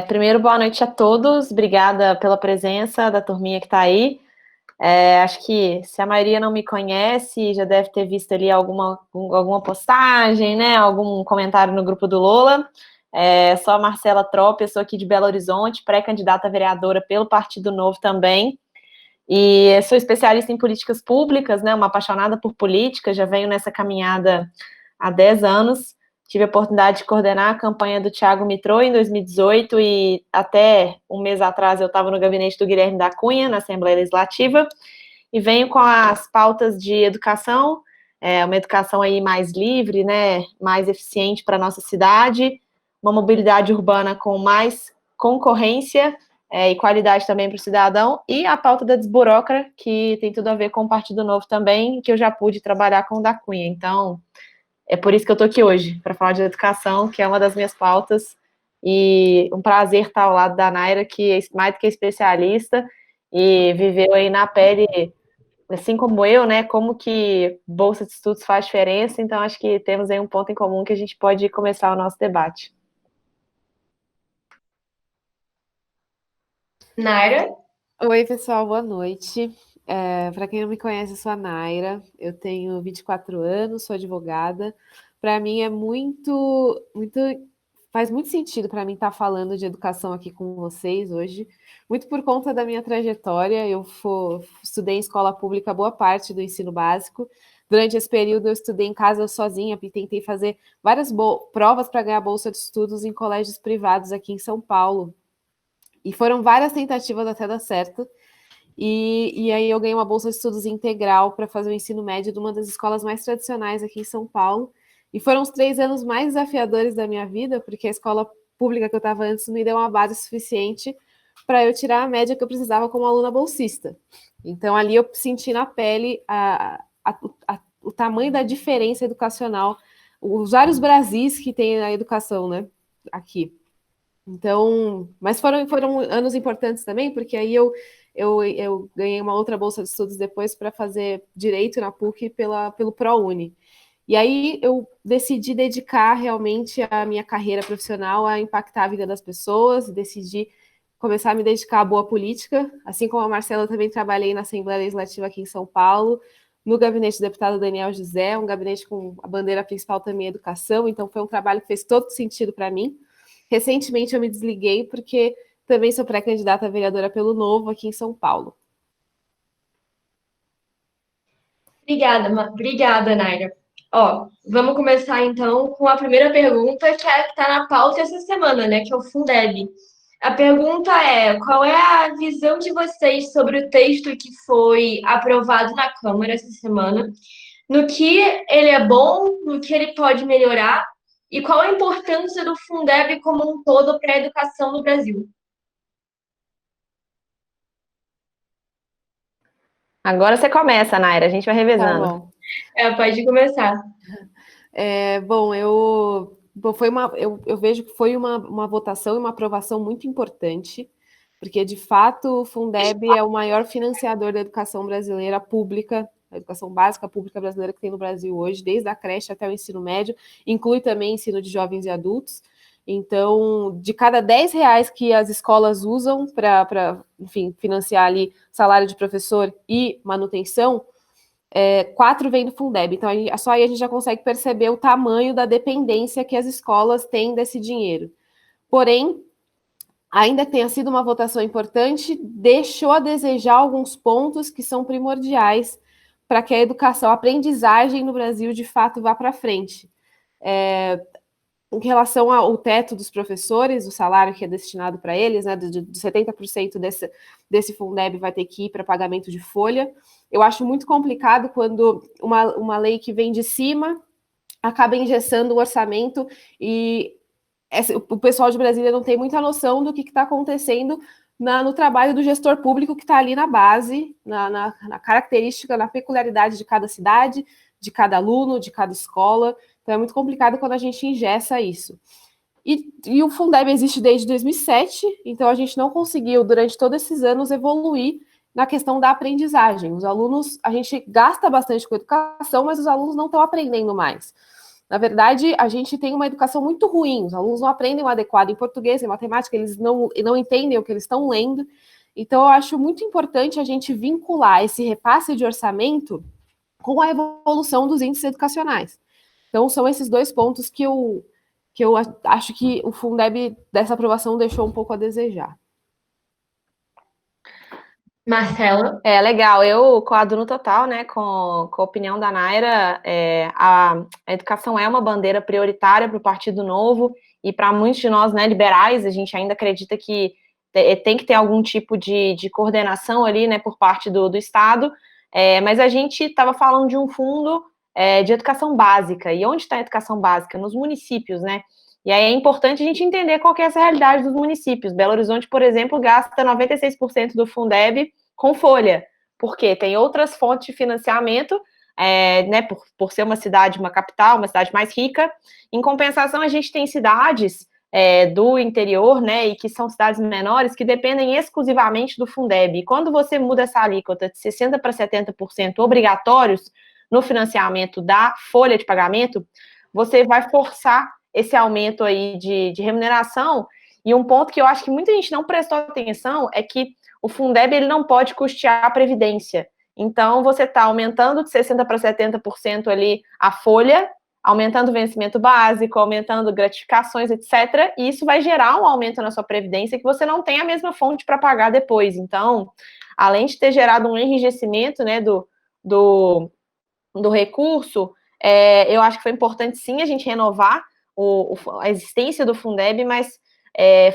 Primeiro, boa noite a todos. Obrigada pela presença da turminha que está aí. Acho que se a maioria não me conhece, já deve ter visto ali alguma postagem, né? Algum comentário no grupo do Lola. Sou a Marcela Tropp, eu sou aqui de Belo Horizonte, pré-candidata a vereadora pelo Partido Novo também. E sou especialista em políticas públicas, né? Uma apaixonada por política, já venho nessa caminhada há 10 anos. Tive a oportunidade de coordenar a campanha do Thiago Mitrô em 2018 e até um mês atrás eu estava no gabinete do Guilherme da Cunha, na Assembleia Legislativa, e venho com as pautas de educação, uma educação aí mais livre, né, mais eficiente para a nossa cidade, uma mobilidade urbana com mais concorrência e qualidade também para o cidadão, e a pauta da desburocra, que tem tudo a ver com o Partido Novo também, que eu já pude trabalhar com o da Cunha. Então, é por isso que eu estou aqui hoje, para falar de educação, que é uma das minhas pautas, e um prazer estar ao lado da Naira, que é mais do que especialista, e viveu aí na pele, assim como eu, né, como que Bolsa de Estudos faz diferença, então acho que temos aí um ponto em comum que a gente pode começar o nosso debate. Naira? Oi, pessoal, boa noite. Para quem não me conhece, eu sou a Naira, eu tenho 24 anos, sou advogada. Para mim é faz muito sentido para mim estar falando de educação aqui com vocês hoje, muito por conta da minha trajetória. Estudei em escola pública boa parte do ensino básico. Durante esse período eu estudei em casa sozinha e tentei fazer várias provas para ganhar bolsa de estudos em colégios privados aqui em São Paulo. E foram várias tentativas até dar certo. E aí eu ganhei uma bolsa de estudos integral para fazer o ensino médio de uma das escolas mais tradicionais aqui em São Paulo. E foram os 3 anos mais desafiadores da minha vida, porque a escola pública que eu estava antes me deu uma base suficiente para eu tirar a média que eu precisava como aluna bolsista. Então ali eu senti na pele o tamanho da diferença educacional, os vários Brasis que tem na educação, né, aqui. Então, mas foram anos importantes também, porque aí eu ganhei uma outra bolsa de estudos depois para fazer direito na PUC pelo ProUni. E aí eu decidi dedicar realmente a minha carreira profissional a impactar a vida das pessoas, decidi começar a me dedicar à boa política. Assim como a Marcela, eu também trabalhei na Assembleia Legislativa aqui em São Paulo, no gabinete do deputado Daniel José, um gabinete com a bandeira principal também educação, então foi um trabalho que fez todo sentido para mim. Recentemente eu me desliguei porque também sou pré-candidata a vereadora pelo Novo aqui em São Paulo. Obrigada, Naira. Ó, vamos começar então com a primeira pergunta, que é a que está na pauta essa semana, né? Que é o Fundeb. A pergunta é: qual é a visão de vocês sobre o texto que foi aprovado na Câmara essa semana? No que ele é bom, no que ele pode melhorar, e qual a importância do Fundeb como um todo para a educação no Brasil? Agora você começa, Naira, a gente vai Tá revezando. bom. Pode começar. Eu vejo que foi uma votação e uma aprovação muito importante, porque de fato o Fundeb é o maior financiador da educação brasileira pública, a educação básica pública brasileira que tem no Brasil hoje, desde a creche até o ensino médio, inclui também ensino de jovens e adultos. Então, de cada R$ 10 que as escolas usam para, enfim, financiar ali salário de professor e manutenção, 4 vem do Fundeb. Então, só aí a gente já consegue perceber o tamanho da dependência que as escolas têm desse dinheiro. Porém, ainda que tenha sido uma votação importante, deixou a desejar alguns pontos que são primordiais para que a educação, a aprendizagem no Brasil, de fato, vá para frente. Em relação ao teto dos professores, o salário que é destinado para eles, né, de 70% desse Fundeb vai ter que ir para pagamento de folha. Eu acho muito complicado quando uma lei que vem de cima acaba engessando o orçamento e o pessoal de Brasília não tem muita noção do que está acontecendo no trabalho do gestor público que está ali na base, na característica, na peculiaridade de cada cidade, de cada aluno, de cada escola. Então é muito complicado quando a gente engessa isso. E o Fundeb existe desde 2007, então a gente não conseguiu, durante todos esses anos, evoluir na questão da aprendizagem. Os alunos, a gente gasta bastante com educação, mas os alunos não estão aprendendo mais. Na verdade, a gente tem uma educação muito ruim, os alunos não aprendem o adequado em português, em matemática, eles não entendem o que eles estão lendo. Então, eu acho muito importante a gente vincular esse repasse de orçamento com a evolução dos índices educacionais. Então, são esses dois pontos que eu acho que o Fundeb dessa aprovação deixou um pouco a desejar. Marcela? Legal, eu coaduno total, né, com a opinião da Naira. A educação é uma bandeira prioritária para o Partido Novo e para muitos de nós, né, liberais, a gente ainda acredita que tem que ter algum tipo de coordenação ali, né, por parte do Estado, mas a gente estava falando de um fundo de educação básica. E onde está a educação básica? Nos municípios, né? E aí é importante a gente entender qual que é essa realidade dos municípios. Belo Horizonte, por exemplo, gasta 96% do Fundeb com folha, porque tem outras fontes de financiamento, né, por ser uma cidade, uma capital, uma cidade mais rica. Em compensação, a gente tem cidades do interior, né, e que são cidades menores, que dependem exclusivamente do Fundeb. E quando você muda essa alíquota de 60% para 70% obrigatórios no financiamento da folha de pagamento, você vai forçar esse aumento aí de remuneração. E um ponto que eu acho que muita gente não prestou atenção é que o Fundeb ele não pode custear a Previdência. Então, você está aumentando de 60% para 70% ali a folha, aumentando o vencimento básico, aumentando gratificações, etc. E isso vai gerar um aumento na sua Previdência que você não tem a mesma fonte para pagar depois. Então, além de ter gerado um enrijecimento, né, do recurso, eu acho que foi importante, sim, a gente renovar a existência do Fundeb, mas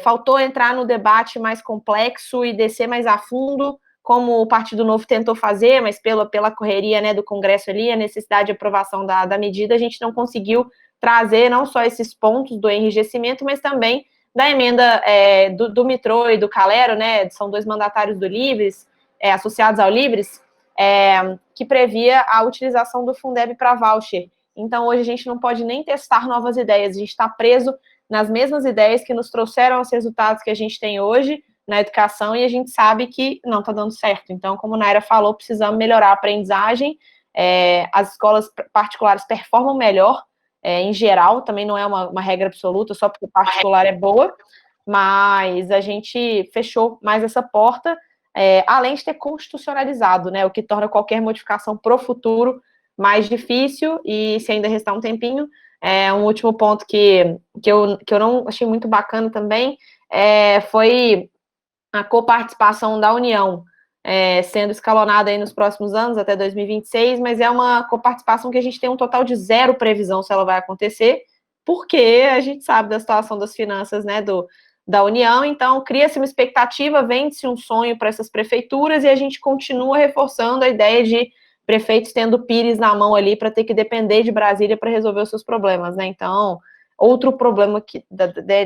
faltou entrar no debate mais complexo e descer mais a fundo, como o Partido Novo tentou fazer, mas pela correria, né, do Congresso ali, a necessidade de aprovação da medida, a gente não conseguiu trazer não só esses pontos do enrijecimento, mas também da emenda do Mitrô e do Calero, né, são dois mandatários do Livres, associados ao Livres, que previa a utilização do Fundeb para voucher. Então, hoje a gente não pode nem testar novas ideias, a gente está preso nas mesmas ideias que nos trouxeram os resultados que a gente tem hoje na educação e a gente sabe que não está dando certo. Então, como a Naira falou, precisamos melhorar a aprendizagem, as escolas particulares performam melhor, em geral, também não é uma regra absoluta, só porque particular é boa, mas a gente fechou mais essa porta, além de ter constitucionalizado, né, o que torna qualquer modificação para o futuro mais difícil, e se ainda restar um tempinho, um último ponto que eu não achei muito bacana também, foi a coparticipação da União, sendo escalonada aí nos próximos anos, até 2026, mas é uma coparticipação que a gente tem um total de zero previsão se ela vai acontecer, porque a gente sabe da situação das finanças, né, da União, então cria-se uma expectativa, vende-se um sonho para essas prefeituras e a gente continua reforçando a ideia de prefeitos tendo pires na mão ali para ter que depender de Brasília para resolver os seus problemas, né? Então, outro problema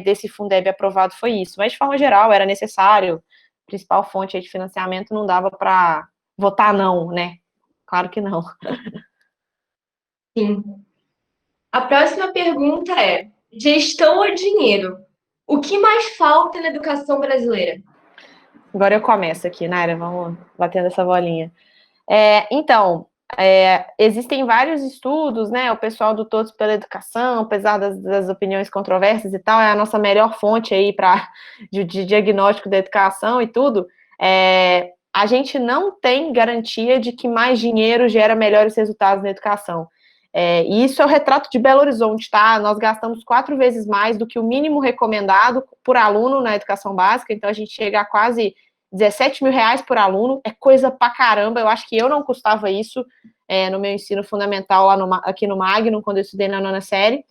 desse Fundeb aprovado foi isso. Mas, de forma geral, era necessário, a principal fonte de financiamento não dava para votar não, né? Claro que não. Sim. A próxima pergunta é: gestão ou dinheiro? O que mais falta na educação brasileira? Agora eu começo aqui, Naira, vamos batendo essa bolinha. Então, existem vários estudos, né? O pessoal do Todos pela Educação, apesar das opiniões controversas e tal, é a nossa melhor fonte aí de diagnóstico da educação e tudo. A gente não tem garantia de que mais dinheiro gera melhores resultados na educação. E isso é o retrato de Belo Horizonte, tá? Nós gastamos 4 vezes mais do que o mínimo recomendado por aluno na educação básica, então a gente chega a quase 17 mil reais por aluno, é coisa pra caramba. Eu acho que eu não custava isso no meu ensino fundamental aqui no Magnum, quando eu estudei na 9ª série,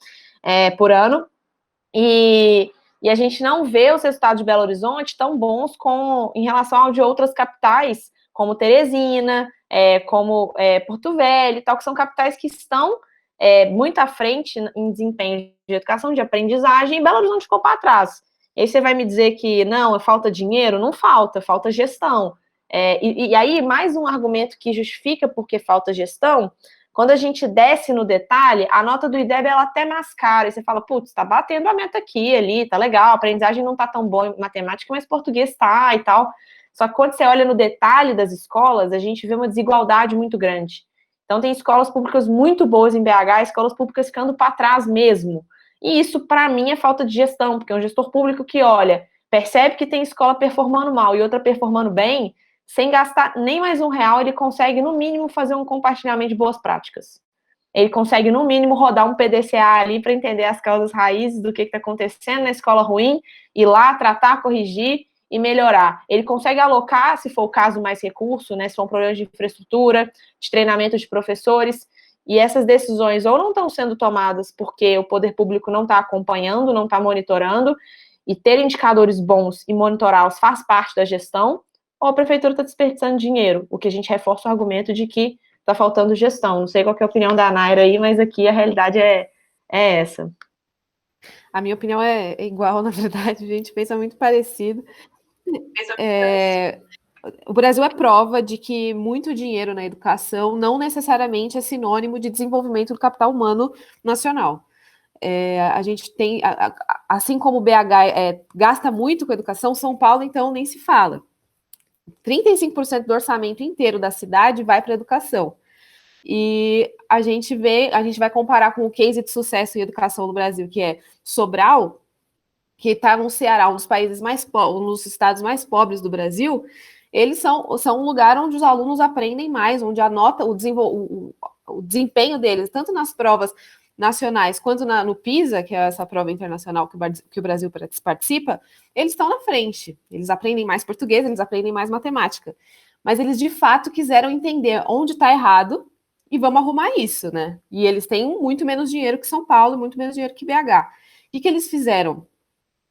por ano. E a gente não vê os resultados de Belo Horizonte tão bons em relação ao de outras capitais, como Teresina, como Porto Velho e tal, que são capitais que estão muito à frente em desempenho de educação, de aprendizagem, e Belo Horizonte ficou para trás. E aí você vai me dizer que não, falta dinheiro? Não falta, falta gestão. E aí, mais um argumento que justifica porque falta gestão, quando a gente desce no detalhe, a nota do IDEB ela até mascara, e você fala, putz, tá batendo a meta aqui, ali, tá legal, a aprendizagem não tá tão boa em matemática, mas português tá e tal. Só que quando você olha no detalhe das escolas, a gente vê uma desigualdade muito grande. Então, tem escolas públicas muito boas em BH, escolas públicas ficando para trás mesmo. E isso, para mim, é falta de gestão, porque é um gestor público que olha, percebe que tem escola performando mal e outra performando bem, sem gastar nem mais R$ 1, ele consegue, no mínimo, fazer um compartilhamento de boas práticas. Ele consegue, no mínimo, rodar um PDCA ali para entender as causas raízes do que está acontecendo na escola ruim, ir lá, tratar, corrigir e melhorar. Ele consegue alocar, se for o caso, mais recurso, né? Se for um problema de infraestrutura, de treinamento de professores, e essas decisões ou não estão sendo tomadas porque o poder público não está acompanhando, não está monitorando, e ter indicadores bons e monitorá-los faz parte da gestão, ou a prefeitura está desperdiçando dinheiro, o que a gente reforça o argumento de que está faltando gestão. Não sei qual que é a opinião da Naira aí, mas aqui a realidade é essa. A minha opinião é igual, na verdade, a gente pensa muito parecido. O Brasil é prova de que muito dinheiro na educação não necessariamente é sinônimo de desenvolvimento do capital humano nacional. A gente tem, assim como o BH gasta muito com educação, São Paulo, então, nem se fala. 35% do orçamento inteiro da cidade vai para a educação. E a gente vai comparar com o case de sucesso em educação no Brasil, que é Sobral, que está no Ceará, um dos países um dos estados mais pobres do Brasil. Eles são um lugar onde os alunos aprendem mais, onde a nota, o desempenho deles, tanto nas provas nacionais quanto no PISA, que é essa prova internacional que o Brasil participa, eles estão na frente. Eles aprendem mais português, eles aprendem mais matemática. Mas eles, de fato, quiseram entender onde está errado e vamos arrumar isso, né? E eles têm muito menos dinheiro que São Paulo, muito menos dinheiro que BH. O que eles fizeram?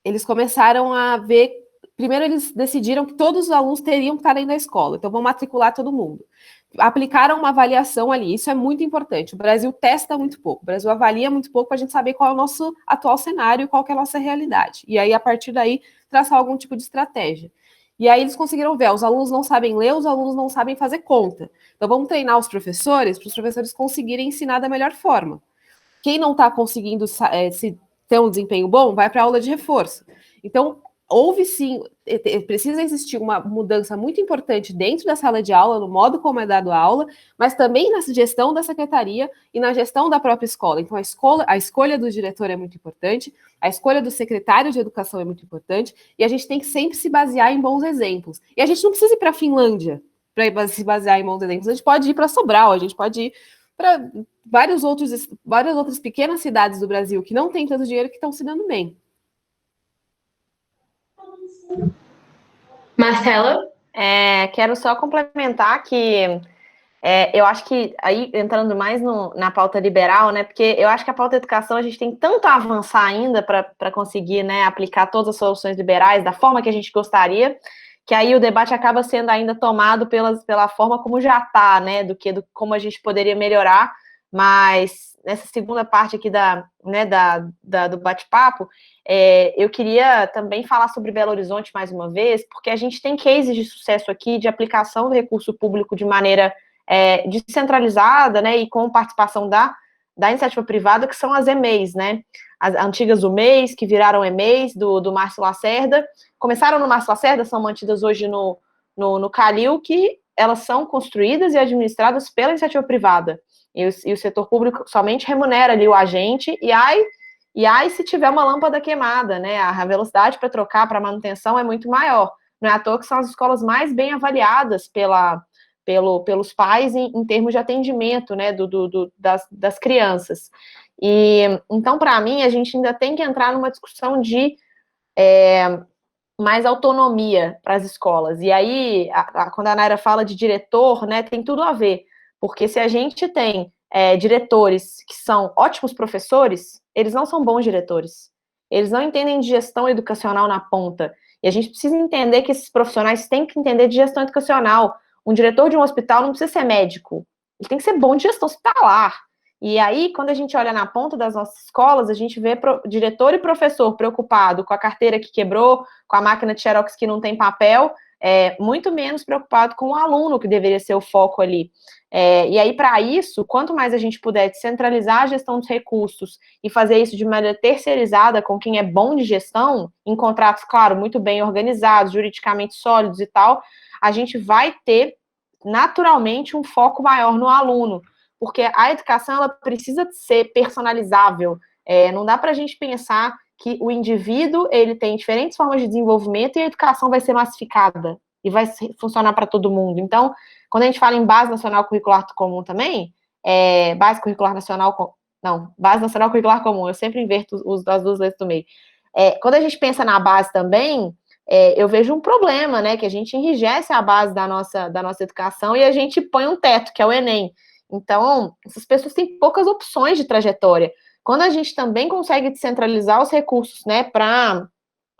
Eles começaram a ver. Primeiro, eles decidiram que todos os alunos teriam que estar dentro da escola, então vão matricular todo mundo. Aplicaram uma avaliação ali, isso é muito importante. O Brasil testa muito pouco, o Brasil avalia muito pouco para a gente saber qual é o nosso atual cenário e qual que é a nossa realidade. E aí, a partir daí, traçar algum tipo de estratégia. E aí eles conseguiram ver, os alunos não sabem ler, os alunos não sabem fazer conta. Então vamos treinar os professores para os professores conseguirem ensinar da melhor forma. Quem não está conseguindo se ter um desempenho bom, vai para a aula de reforço. Então, houve sim, precisa existir uma mudança muito importante dentro da sala de aula, no modo como é dado a aula, mas também na gestão da secretaria e na gestão da própria escola. Então, a escolha do diretor é muito importante, a escolha do secretário de educação é muito importante, e a gente tem que sempre se basear em bons exemplos. E a gente não precisa ir para a Finlândia para se basear em bons exemplos, a gente pode ir para Sobral, a gente pode ir para várias outras pequenas cidades do Brasil que não têm tanto dinheiro que estão se dando bem. Marcela? Quero só complementar que eu acho que, aí entrando mais na pauta liberal, né, porque eu acho que a pauta educação a gente tem tanto a avançar ainda para conseguir, né, aplicar todas as soluções liberais da forma que a gente gostaria, que aí o debate acaba sendo ainda tomado pela forma como já está, né, do como a gente poderia melhorar, mas nessa segunda parte aqui do bate-papo, eu queria também falar sobre Belo Horizonte mais uma vez, porque a gente tem cases de sucesso aqui de aplicação do recurso público de maneira descentralizada, né, e com participação da iniciativa privada, que são as EMEIs, né, as antigas UMEIs, que viraram EMEIs do Márcio Lacerda, começaram no Márcio Lacerda, são mantidas hoje no Calil, que elas são construídas e administradas pela iniciativa privada, e o setor público somente remunera ali o agente, e aí se tiver uma lâmpada queimada, né, a velocidade para trocar, para manutenção é muito maior, não é à toa que são as escolas mais bem avaliadas pelos pais em termos de atendimento, né, das crianças. E então, para mim, a gente ainda tem que entrar numa discussão de mais autonomia para as escolas. E aí, quando a Naira fala de diretor, né, tem tudo a ver, porque se a gente tem diretores que são ótimos professores, eles não são bons diretores. Eles não entendem de gestão educacional na ponta. E a gente precisa entender que esses profissionais têm que entender de gestão educacional. Um diretor de um hospital não precisa ser médico, ele tem que ser bom de gestão hospitalar. E aí, quando a gente olha na ponta das nossas escolas, a gente vê diretor e professor preocupado com a carteira que quebrou, com a máquina de xerox que não tem papel, muito menos preocupado com o aluno, que deveria ser o foco ali. E aí, para isso, quanto mais a gente puder descentralizar a gestão dos recursos e fazer isso de maneira terceirizada com quem é bom de gestão, em contratos, claro, muito bem organizados, juridicamente sólidos e tal, a gente vai ter naturalmente um foco maior no aluno, porque a educação ela precisa ser personalizável. Não dá para a gente pensar que o indivíduo ele tem diferentes formas de desenvolvimento e a educação vai ser massificada e vai funcionar para todo mundo. Então, quando a gente fala em base nacional curricular comum também, base curricular nacional, não, base nacional curricular comum, eu sempre inverto as duas letras do meio. Quando a gente pensa na base também, eu vejo um problema, né, que a gente enrijece a base da nossa educação e a gente põe um teto, que é o Enem. Então, essas pessoas têm poucas opções de trajetória. Quando a gente também consegue descentralizar os recursos, né, para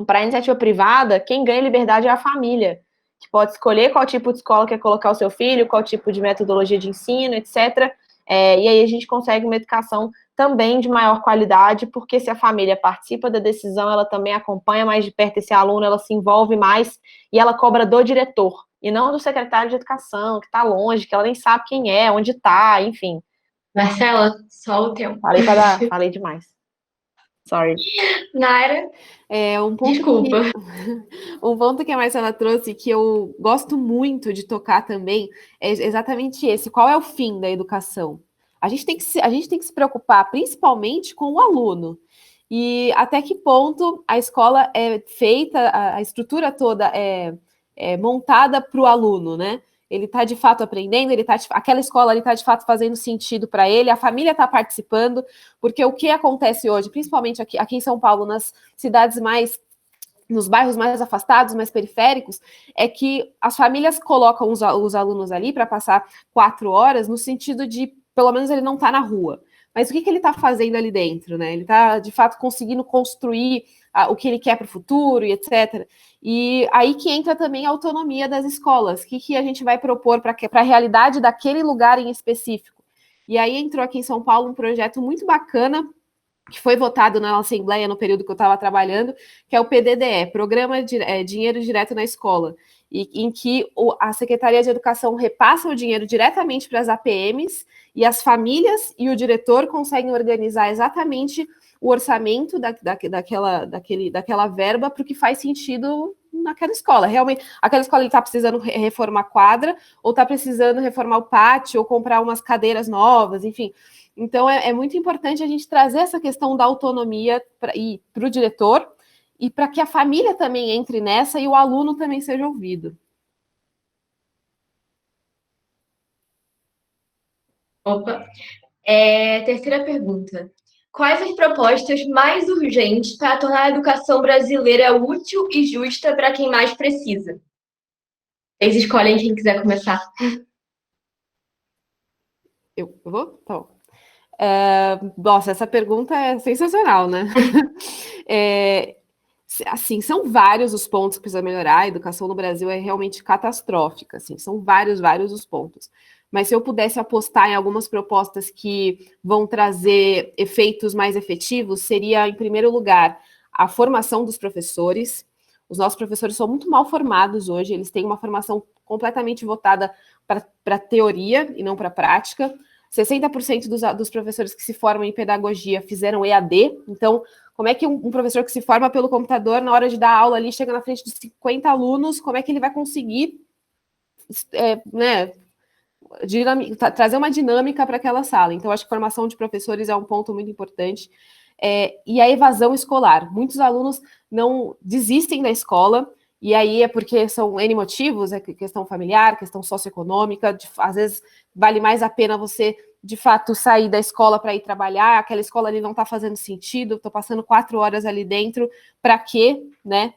a iniciativa privada, quem ganha liberdade é a família, que pode escolher qual tipo de escola quer colocar o seu filho, qual tipo de metodologia de ensino, etc. E aí a gente consegue uma educação também de maior qualidade, porque se a família participa da decisão, ela também acompanha mais de perto esse aluno, ela se envolve mais e ela cobra do diretor, e não do secretário de educação, que está longe, que ela nem sabe quem é, onde está, enfim. Marcela, só o tempo. Falei demais. Sorry. Nayara, desculpa. Um ponto que a Marcela trouxe, que eu gosto muito de tocar também, é exatamente esse. Qual é o fim da educação? A gente tem que se preocupar principalmente com o aluno. E até que ponto a escola é feita, a estrutura toda é montada para o aluno, né? Ele está de fato aprendendo, aquela escola está de fato fazendo sentido para ele, a família está participando, porque o que acontece hoje, principalmente aqui em São Paulo, nas cidades nos bairros mais afastados, mais periféricos, é que as famílias colocam os alunos ali para passar 4 horas, no sentido de, pelo menos, ele não está na rua. Mas o que ele está fazendo ali dentro, né? Ele está, de fato, conseguindo construir o que ele quer para o futuro e etc. E aí que entra também a autonomia das escolas. O que a gente vai propor para a realidade daquele lugar em específico? E aí entrou aqui em São Paulo um projeto muito bacana, que foi votado na Assembleia no período que eu estava trabalhando, que é o PDDE, Programa de Dinheiro Direto na Escola, em que a Secretaria de Educação repassa o dinheiro diretamente para as APMs, e as famílias e o diretor conseguem organizar exatamente o orçamento daquela verba para o que faz sentido naquela escola. Realmente, aquela escola está precisando reformar a quadra, ou está precisando reformar o pátio, ou comprar umas cadeiras novas, enfim. Então, é muito importante a gente trazer essa questão da autonomia para o diretor e para que a família também entre nessa e o aluno também seja ouvido. Opa. Terceira pergunta. Quais as propostas mais urgentes para tornar a educação brasileira útil e justa para quem mais precisa? Vocês escolhem quem quiser começar. Eu vou? Tá bom. Nossa, essa pergunta é sensacional, né? Assim, são vários os pontos que precisa melhorar. A educação no Brasil é realmente catastrófica, assim, são vários os pontos. Mas se eu pudesse apostar em algumas propostas que vão trazer efeitos mais efetivos, seria, em primeiro lugar, a formação dos professores. Os nossos professores são muito mal formados hoje, eles têm uma formação completamente voltada para teoria e não para prática. 60% dos professores que se formam em pedagogia fizeram EAD, então como é que um professor que se forma pelo computador, na hora de dar aula ali, chega na frente de 50 alunos, como é que ele vai conseguir trazer uma dinâmica para aquela sala? Então, acho que formação de professores é um ponto muito importante. E a evasão escolar. Muitos alunos não desistem da escola, e aí é porque são N motivos, é questão familiar, questão socioeconômica, às vezes vale mais a pena você, de fato, sair da escola para ir trabalhar, aquela escola ali não está fazendo sentido, estou passando 4 horas ali dentro, para quê, né?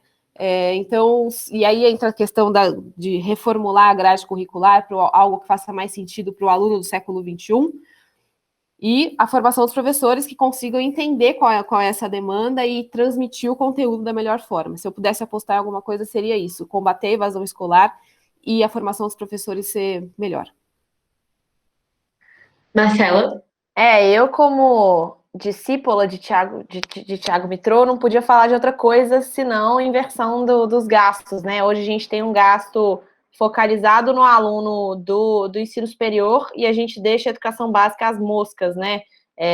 Então, e aí entra a questão de reformular a grade curricular para algo que faça mais sentido para o aluno do século XXI, e a formação dos professores que consigam entender qual é essa demanda e transmitir o conteúdo da melhor forma. Se eu pudesse apostar em alguma coisa, seria isso: combater a evasão escolar e a formação dos professores ser melhor. Marcela? Eu, como discípula de Tiago Mitrô, não podia falar de outra coisa senão inversão dos gastos, né? Hoje a gente tem um gasto focalizado no aluno do ensino superior e a gente deixa a educação básica às moscas, né?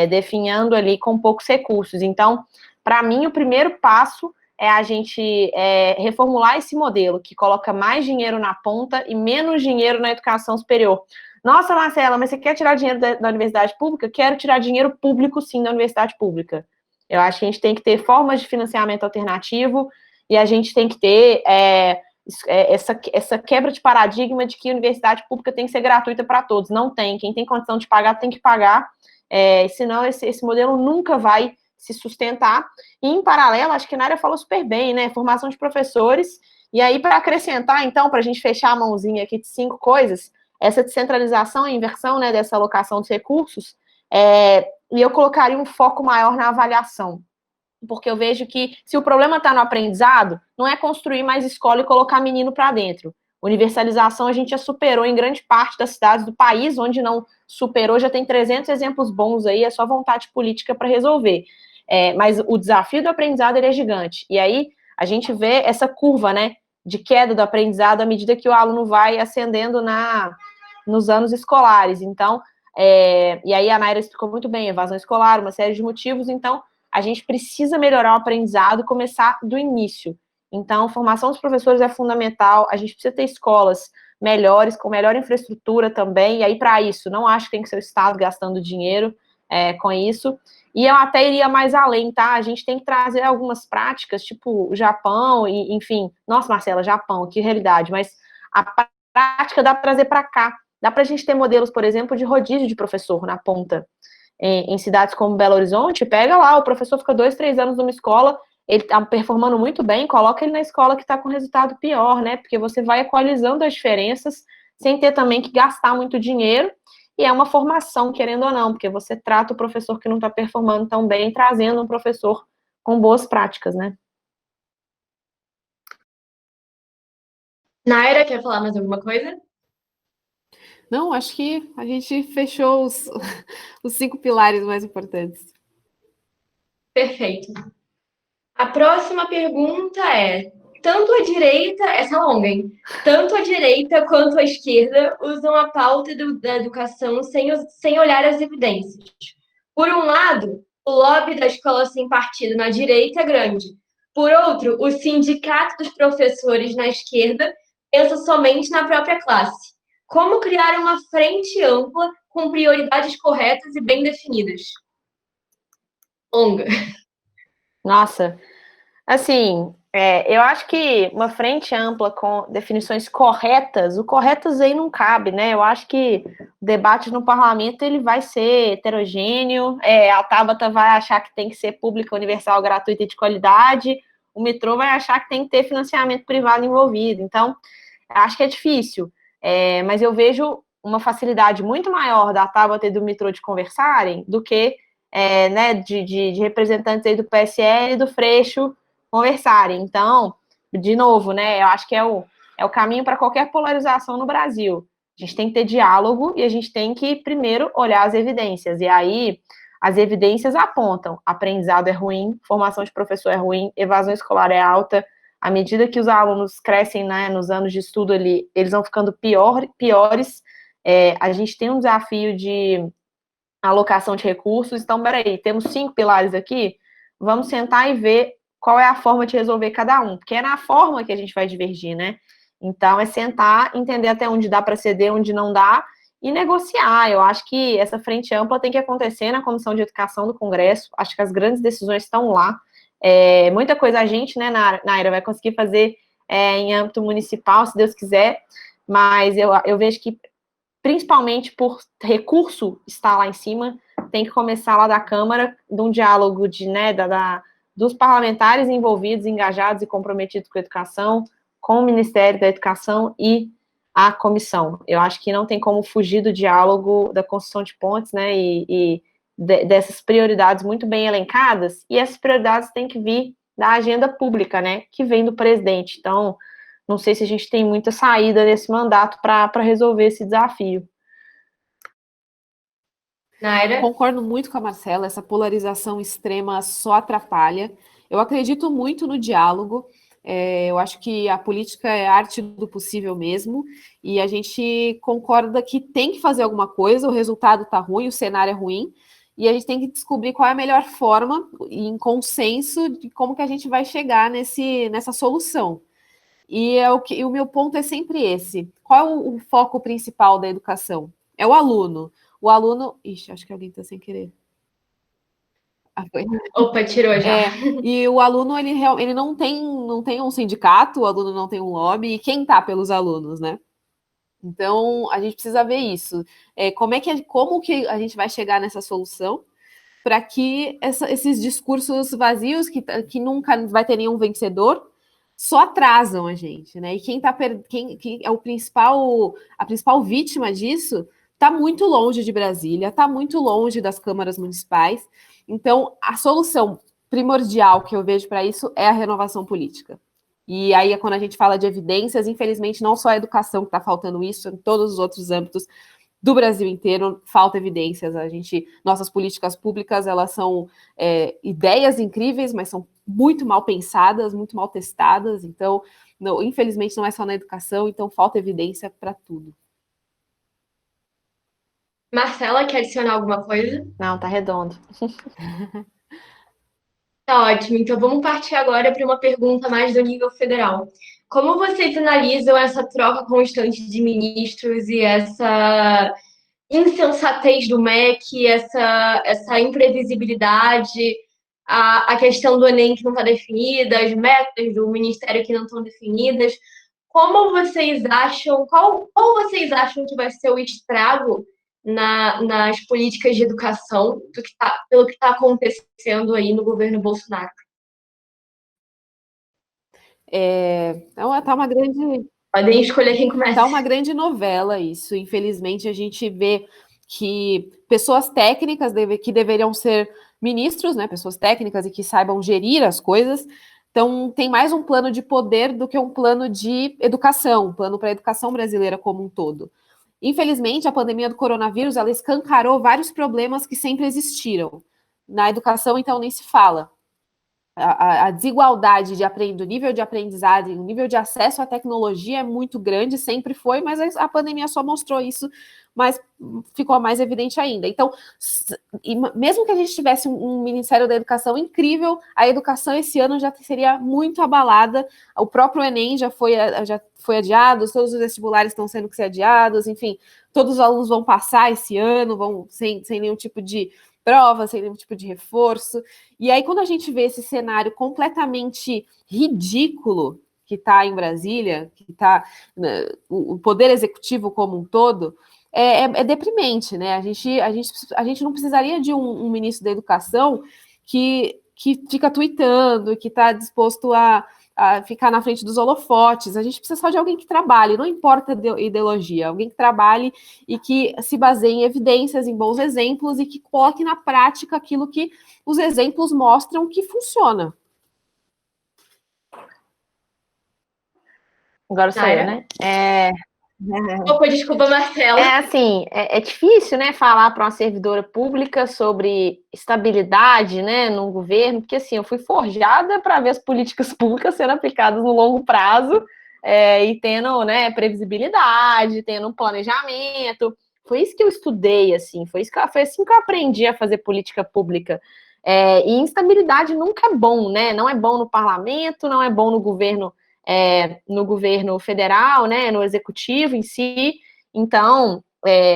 Definhando ali com poucos recursos. Então, para mim, o primeiro passo é a gente reformular esse modelo, que coloca mais dinheiro na ponta e menos dinheiro na educação superior. Nossa, Marcela, mas você quer tirar dinheiro da universidade pública? Quero tirar dinheiro público, sim, da universidade pública. Eu acho que a gente tem que ter formas de financiamento alternativo e a gente tem que ter essa quebra de paradigma de que a universidade pública tem que ser gratuita para todos. Não tem. Quem tem condição de pagar tem que pagar. Senão esse modelo nunca vai se sustentar. E, em paralelo, acho que a Nária falou super bem, né? Formação de professores. E aí, para acrescentar, então, para a gente fechar a mãozinha aqui de 5 coisas, essa descentralização e inversão, né, dessa alocação dos recursos, e eu colocaria um foco maior na avaliação, porque eu vejo que se o problema está no aprendizado, não é construir mais escola e colocar menino para dentro. Universalização a gente já superou em grande parte das cidades do país, onde não superou, já tem 300 exemplos bons aí, é só vontade política para resolver. Mas o desafio do aprendizado ele é gigante. E aí a gente vê essa curva, né, de queda do aprendizado à medida que o aluno vai ascendendo nos anos escolares. Então, e aí a Naira explicou muito bem, evasão escolar, uma série de motivos. Então, a gente precisa melhorar o aprendizado e começar do início. Então, a formação dos professores é fundamental, a gente precisa ter escolas melhores, com melhor infraestrutura também, e aí, para isso, não acho que tem que ser o Estado gastando dinheiro com isso. E eu até iria mais além, tá? A gente tem que trazer algumas práticas, tipo o Japão, e, enfim. Nossa, Marcela, Japão, que realidade. Mas a prática dá para trazer para cá. Dá para a gente ter modelos, por exemplo, de rodízio de professor na ponta. Em cidades como Belo Horizonte, pega lá, o professor fica 2, 3 anos numa escola, ele está performando muito bem, coloca ele na escola que está com resultado pior, né? Porque você vai equalizando as diferenças sem ter também que gastar muito dinheiro. E é uma formação, querendo ou não, porque você trata o professor que não está performando tão bem, trazendo um professor com boas práticas, né? Naira, quer falar mais alguma coisa? Não, acho que a gente fechou os 5 pilares mais importantes. Perfeito. A próxima pergunta é: tanto a direita, essa é longa, hein? Tanto a direita quanto a esquerda usam a pauta da educação sem olhar as evidências. Por um lado, o lobby da escola sem partido na direita é grande. Por outro, o sindicato dos professores na esquerda pensa somente na própria classe. Como criar uma frente ampla com prioridades corretas e bem definidas? Longa. Nossa, assim, eu acho que uma frente ampla com definições corretas, o corretas aí não cabe, né? Eu acho que o debate no parlamento ele vai ser heterogêneo, a Tabata vai achar que tem que ser pública, universal, gratuita e de qualidade, o metrô vai achar que tem que ter financiamento privado envolvido. Então, acho que é difícil, mas eu vejo uma facilidade muito maior da Tabata e do metrô de conversarem do que né, de representantes aí do PSL e do Freixo conversarem. Então, de novo, né, eu acho que é o caminho para qualquer polarização no Brasil. A gente tem que ter diálogo e a gente tem que, primeiro, olhar as evidências. E aí, as evidências apontam: aprendizado é ruim, formação de professor é ruim, evasão escolar é alta. À medida que os alunos crescem, né, nos anos de estudo ali, eles vão ficando piores. A gente tem um desafio de alocação de recursos. Então, peraí, temos 5 pilares aqui, vamos sentar e ver qual é a forma de resolver cada um, porque é na forma que a gente vai divergir, né? Então, é sentar, entender até onde dá para ceder, onde não dá, e negociar. Eu acho que essa frente ampla tem que acontecer na Comissão de Educação do Congresso, acho que as grandes decisões estão lá. Muita coisa a gente, né, Naira, vai conseguir fazer em âmbito municipal, se Deus quiser, mas eu vejo que principalmente por recurso estar lá em cima, tem que começar lá da Câmara, de um diálogo dos parlamentares envolvidos, engajados e comprometidos com a educação, com o Ministério da Educação e a comissão. Eu acho que não tem como fugir do diálogo, da construção de pontes, né, dessas prioridades muito bem elencadas, e essas prioridades têm que vir da agenda pública, né, que vem do presidente. Então, não sei se a gente tem muita saída nesse mandato para resolver esse desafio. Naira? Concordo muito com a Marcela, essa polarização extrema só atrapalha. Eu acredito muito no diálogo, eu acho que a política é a arte do possível mesmo, e a gente concorda que tem que fazer alguma coisa, o resultado está ruim, o cenário é ruim, e a gente tem que descobrir qual é a melhor forma, em consenso, de como que a gente vai chegar nessa solução. E o meu ponto é sempre esse. Qual é o foco principal da educação? é o aluno. O aluno... Ixi, acho que alguém está sem querer. Foi. Opa, tirou já. E o aluno, ele não tem um sindicato, o aluno não tem um lobby, e quem tá pelos alunos, né? Então, a gente precisa ver isso. Como que a gente vai chegar nessa solução para que esses discursos vazios, que nunca vai ter nenhum vencedor, só atrasam a gente, né? E quem é a principal vítima disso está muito longe de Brasília, está muito longe das câmaras municipais. Então, a solução primordial que eu vejo para isso é a renovação política. E aí, quando a gente fala de evidências, infelizmente, não só a educação que está faltando isso, em todos os outros âmbitos do Brasil inteiro, falta evidências. Nossas políticas públicas, elas são ideias incríveis, mas são muito mal pensadas, muito mal testadas. Então, infelizmente, não é só na educação, então falta evidência para tudo. Marcela, quer adicionar alguma coisa? Não, tá redondo. Tá ótimo. Então vamos partir agora para uma pergunta mais do nível federal. Como vocês analisam essa troca constante de ministros e essa insensatez do MEC, essa imprevisibilidade, a questão do Enem que não está definida, as metas do Ministério que não estão definidas? Como vocês acham, qual vocês acham que vai ser o estrago nas políticas de educação pelo que está acontecendo aí no governo Bolsonaro? Tá uma grande... Podem escolher quem começa. Tá uma grande novela isso. Infelizmente, a gente vê que pessoas técnicas que deveriam ser ministros, né, pessoas técnicas e que saibam gerir as coisas, então tem mais um plano de poder do que um plano de educação, um plano para a educação brasileira como um todo. Infelizmente, a pandemia do coronavírus, ela escancarou vários problemas que sempre existiram. Na educação, então, nem se fala. A desigualdade do nível de aprendizagem, o nível de acesso à tecnologia é muito grande, sempre foi, mas a pandemia só mostrou isso, mas ficou mais evidente ainda. Então, mesmo que a gente tivesse um Ministério da Educação incrível, a educação esse ano já seria muito abalada, o próprio Enem já foi adiado, todos os vestibulares estão sendo adiados, enfim, todos os alunos vão passar esse ano, vão sem nenhum tipo de prova, sem nenhum tipo de reforço. E aí, quando a gente vê esse cenário completamente ridículo que está em Brasília, que está o poder executivo como um todo, é deprimente, né? A gente não precisaria de um ministro da Educação que fica tweetando, que está disposto a ficar na frente dos holofotes. A gente precisa só de alguém que trabalhe, não importa a ideologia, alguém que trabalhe e que se baseie em evidências, em bons exemplos e que coloque na prática aquilo que os exemplos mostram que funciona. Agora sou eu, né? Opa, desculpa, Marcela. Assim, é difícil, né, falar para uma servidora pública sobre estabilidade, né, no governo, porque assim, eu fui forjada para ver as políticas públicas sendo aplicadas no longo prazo e tendo, né, previsibilidade, tendo um planejamento. Foi isso que eu estudei, assim, foi assim que eu aprendi a fazer política pública. E instabilidade nunca é bom, né? Não é bom no parlamento, não é bom no governo federal, né, no executivo em si. Então,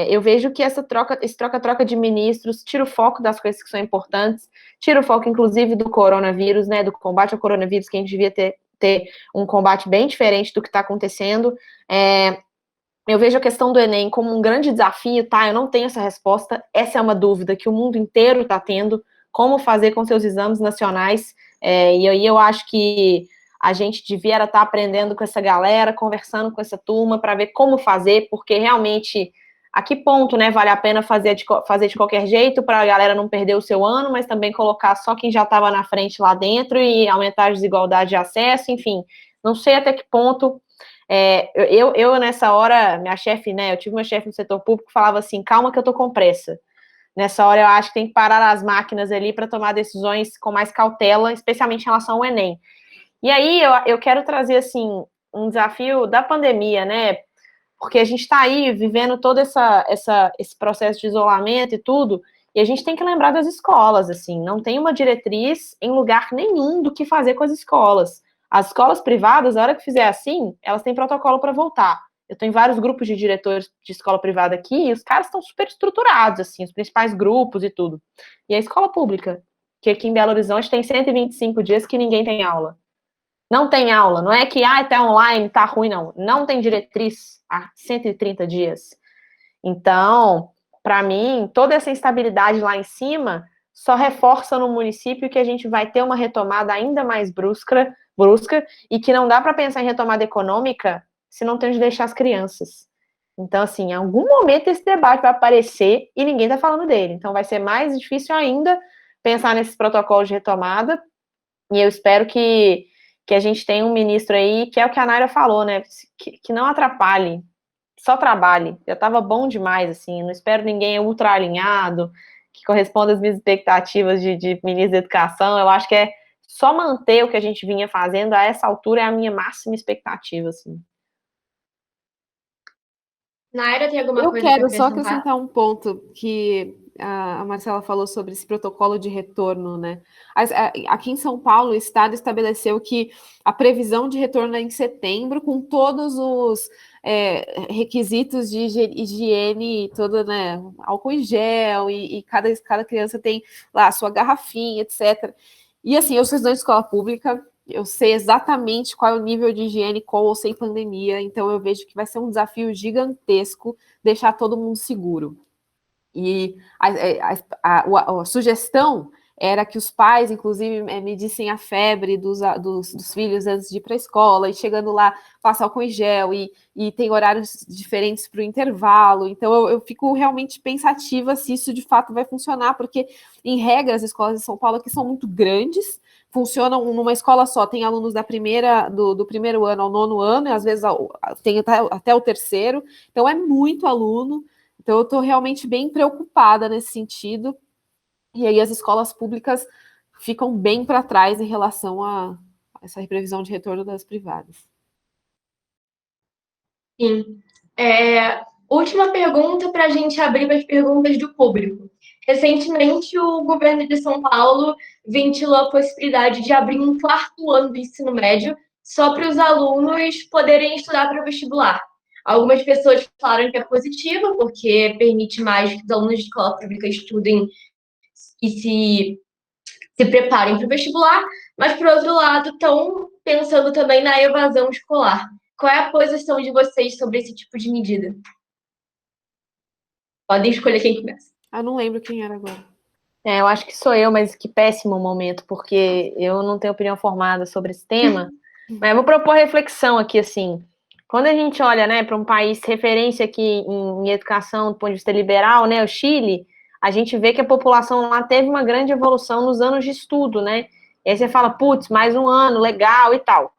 eu vejo que esse troca-troca de ministros tira o foco das coisas que são importantes, tira o foco, inclusive, do coronavírus, né, do combate ao coronavírus, que a gente devia ter um combate bem diferente do que está acontecendo. Eu vejo a questão do Enem como um grande desafio, tá? Eu não tenho essa resposta, essa é uma dúvida que o mundo inteiro está tendo, como fazer com seus exames nacionais, e aí eu acho que a gente devia estar aprendendo com essa galera, conversando com essa turma, para ver como fazer, porque realmente, a que ponto, né, vale a pena fazer de qualquer jeito, para a galera não perder o seu ano, mas também colocar só quem já estava na frente lá dentro e aumentar a desigualdade de acesso, enfim, não sei até que ponto. Eu nessa hora, minha chefe, né, eu tive uma chefe no setor público que falava assim, calma que eu tô com pressa. Nessa hora eu acho que tem que parar as máquinas ali para tomar decisões com mais cautela, especialmente em relação ao Enem. E aí eu quero trazer, assim, um desafio da pandemia, né, porque a gente está aí vivendo todo esse processo de isolamento e tudo, e a gente tem que lembrar das escolas, assim, não tem uma diretriz em lugar nenhum do que fazer com as escolas. As escolas privadas, na hora que fizer assim, elas têm protocolo para voltar. Eu estou em vários grupos de diretores de escola privada aqui, e os caras estão super estruturados, assim, os principais grupos e tudo. E a escola pública, que aqui em Belo Horizonte tem 125 dias que ninguém tem aula. Não tem aula, não é que, tá online, tá ruim, não. Não tem diretriz há 130 dias. Então, para mim, toda essa instabilidade lá em cima só reforça no município que a gente vai ter uma retomada ainda mais brusca e que não dá para pensar em retomada econômica se não tem onde deixar as crianças. Então, assim, em algum momento esse debate vai aparecer e ninguém está falando dele. Então, vai ser mais difícil ainda pensar nesses protocolos de retomada. E eu espero que a gente tenha um ministro aí, que é o que a Naira falou, né? Que não atrapalhe, só trabalhe. Já estava bom demais, assim. Não espero ninguém ultra alinhado, que corresponda às minhas expectativas de ministro da Educação. Eu acho que é só manter o que a gente vinha fazendo a essa altura é a minha máxima expectativa, assim. Naira, tem alguma Eu coisa para quero só acrescentar? acrescentar um ponto que a Marcela falou sobre esse protocolo de retorno, né? Aqui em São Paulo, o Estado estabeleceu que a previsão de retorno é em setembro, com todos os requisitos de higiene, todo, né? Álcool em gel, e cada criança tem lá a sua garrafinha, etc. E assim, eu sou estudante de escola pública, eu sei exatamente qual é o nível de higiene com ou sem pandemia, então eu vejo que vai ser um desafio gigantesco deixar todo mundo seguro. E a sugestão era que os pais, inclusive, medissem a febre dos filhos antes de ir para a escola, e chegando lá, passar álcool em gel, e tem horários diferentes para o intervalo. Então, eu fico realmente pensativa se isso de fato vai funcionar, porque, em regra, as escolas de São Paulo aqui são muito grandes, funcionam numa escola só, tem alunos do primeiro ano ao nono ano, e às vezes tem até o terceiro, então é muito aluno. Então, eu estou realmente bem preocupada nesse sentido. E aí, as escolas públicas ficam bem para trás em relação a essa previsão de retorno das privadas. Sim. Última pergunta para a gente abrir para as perguntas do público. Recentemente, o governo de São Paulo ventilou a possibilidade de abrir um quarto ano do ensino médio só para os alunos poderem estudar para o vestibular. Algumas pessoas falaram que é positivo, porque permite mais que os alunos de escola pública estudem e se preparem para o vestibular, mas, por outro lado, estão pensando também na evasão escolar. Qual é a posição de vocês sobre esse tipo de medida? Podem escolher quem começa. Não lembro quem era agora. Eu acho que sou eu, mas que péssimo momento, porque eu não tenho opinião formada sobre esse tema. Mas eu vou propor reflexão aqui, assim. Quando a gente olha, né, para um país referência aqui em educação do ponto de vista liberal, né, o Chile, a gente vê que a população lá teve uma grande evolução nos anos de estudo, né? E aí você fala, putz, mais um ano, legal e tal.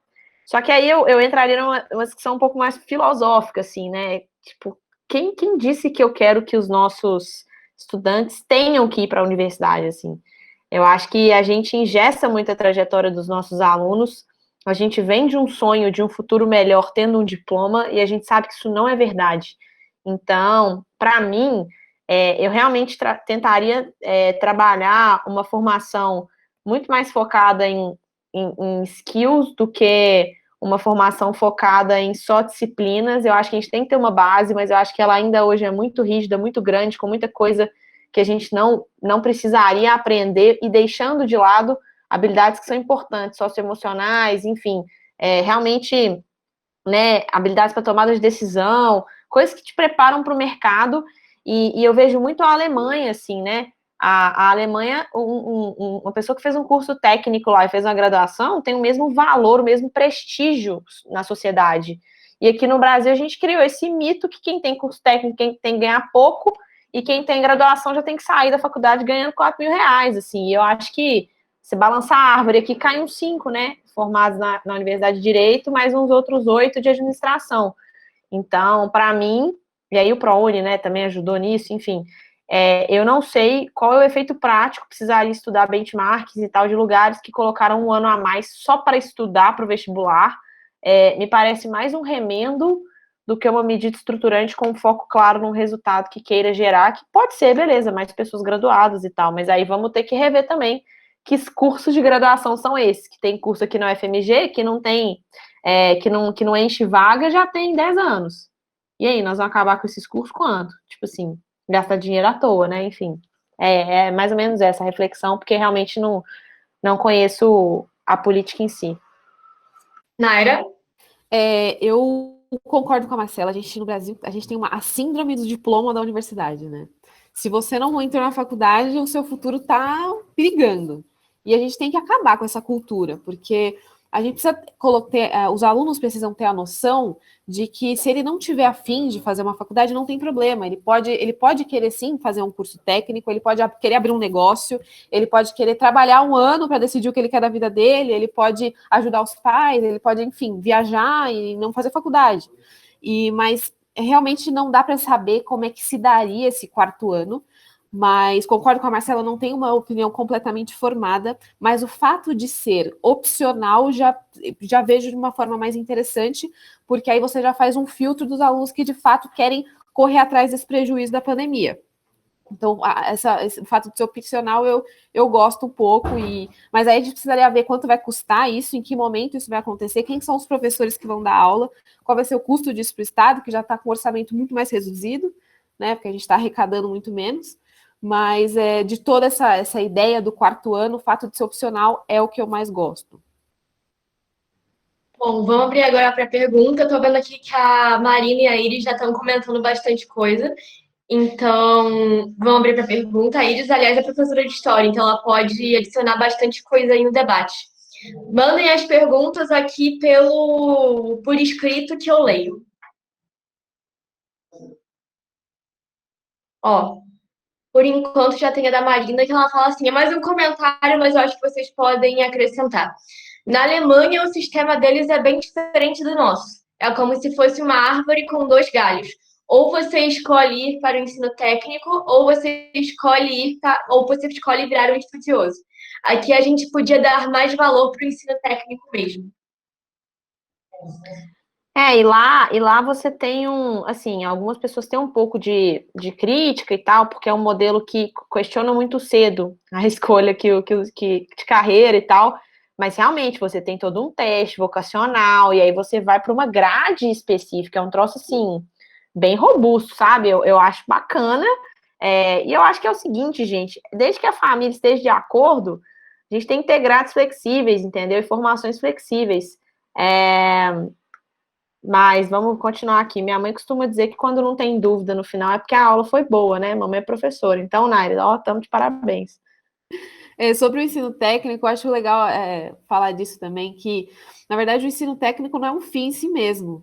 Só que aí eu entraria numa discussão um pouco mais filosófica, assim, né? Tipo, quem disse que eu quero que os nossos estudantes tenham que ir para a universidade, assim? Eu acho que a gente engessa muito a trajetória dos nossos alunos, a gente vem de um sonho de um futuro melhor tendo um diploma, e a gente sabe que isso não é verdade. Então, para mim, eu realmente tentaria trabalhar uma formação muito mais focada em skills do que uma formação focada em só disciplinas. Eu acho que a gente tem que ter uma base, mas eu acho que ela ainda hoje é muito rígida, muito grande, com muita coisa que a gente não precisaria aprender, e deixando de lado habilidades que são importantes, socioemocionais, enfim, realmente, né, habilidades para tomada de decisão, coisas que te preparam para o mercado. E eu vejo muito a Alemanha, assim, né? A Alemanha, uma pessoa que fez um curso técnico lá e fez uma graduação, tem o mesmo valor, o mesmo prestígio na sociedade. E aqui no Brasil a gente criou esse mito que quem tem curso técnico, quem tem que ganhar pouco, e quem tem graduação já tem que sair da faculdade ganhando 4 mil reais, assim. E eu acho que se balançar a árvore aqui, cai uns 5, né? Formados na Universidade de Direito, mais uns outros 8 de administração. Então, para mim, e aí o ProUni, né, também ajudou nisso, enfim, eu não sei qual é o efeito prático, precisaria estudar benchmarks e tal de lugares que colocaram um ano a mais só para estudar para o vestibular. Me parece mais um remendo do que uma medida estruturante com foco claro num resultado que queira gerar, que pode ser, beleza, mais pessoas graduadas e tal, mas aí vamos ter que rever também que cursos de graduação são esses, que tem curso aqui na UFMG que não tem, que não enche vaga já tem 10 anos. E aí, nós vamos acabar com esses cursos quando? Tipo assim, gastar dinheiro à toa, né? Enfim, é mais ou menos essa reflexão, porque realmente não conheço a política em si. Naira? Eu concordo com a Marcela. A gente no Brasil, a gente tem a síndrome do diploma da universidade, né? Se você não entrou na faculdade, o seu futuro está perigando. E a gente tem que acabar com essa cultura, porque a gente precisa os alunos precisam ter a noção de que se ele não tiver afim de fazer uma faculdade, não tem problema. Ele pode querer sim fazer um curso técnico, ele pode querer abrir um negócio, ele pode querer trabalhar um ano para decidir o que ele quer da vida dele, ele pode ajudar os pais, ele pode, enfim, viajar e não fazer faculdade. Mas realmente não dá para saber como é que se daria esse quarto ano. Mas concordo com a Marcela, não tenho uma opinião completamente formada, mas o fato de ser opcional já vejo de uma forma mais interessante, porque aí você já faz um filtro dos alunos que de fato querem correr atrás desse prejuízo da pandemia. Então, o fato de ser opcional eu gosto um pouco, mas aí a gente precisaria ver quanto vai custar isso, em que momento isso vai acontecer, quem são os professores que vão dar aula, qual vai ser o custo disso para o Estado, que já está com um orçamento muito mais reduzido, né? Porque a gente está arrecadando muito menos. Mas de toda essa ideia do quarto ano, o fato de ser opcional é o que eu mais gosto. Bom, vamos abrir agora para a pergunta. Estou vendo aqui que a Marina e a Iris já estão comentando bastante coisa. Então, vamos abrir para a pergunta. A Iris, aliás, é professora de história, então ela pode adicionar bastante coisa aí no debate. Mandem as perguntas aqui por escrito que eu leio. Ó, por enquanto já tem a da Marina, que ela fala assim, é mais um comentário, mas eu acho que vocês podem acrescentar. Na Alemanha, o sistema deles é bem diferente do nosso. É como se fosse uma árvore com dois galhos. Ou você escolhe ir para o ensino técnico, ou você escolhe ou você escolhe virar um estudioso. Aqui a gente podia dar mais valor para o ensino técnico mesmo. E lá você tem assim, algumas pessoas têm um pouco de crítica e tal, porque é um modelo que questiona muito cedo a escolha de carreira e tal, mas realmente você tem todo um teste vocacional, e aí você vai para uma grade específica, é um troço assim, bem robusto, sabe? Eu acho bacana, e eu acho que é o seguinte, gente, desde que a família esteja de acordo, a gente tem que ter grades flexíveis, entendeu? E formações flexíveis. Mas vamos continuar aqui. Minha mãe costuma dizer que quando não tem dúvida no final é porque a aula foi boa, né? Mamãe é professora. Então, Naira, ó, estamos de parabéns. Sobre o ensino técnico, eu acho legal falar disso também, que, na verdade, o ensino técnico não é um fim em si mesmo.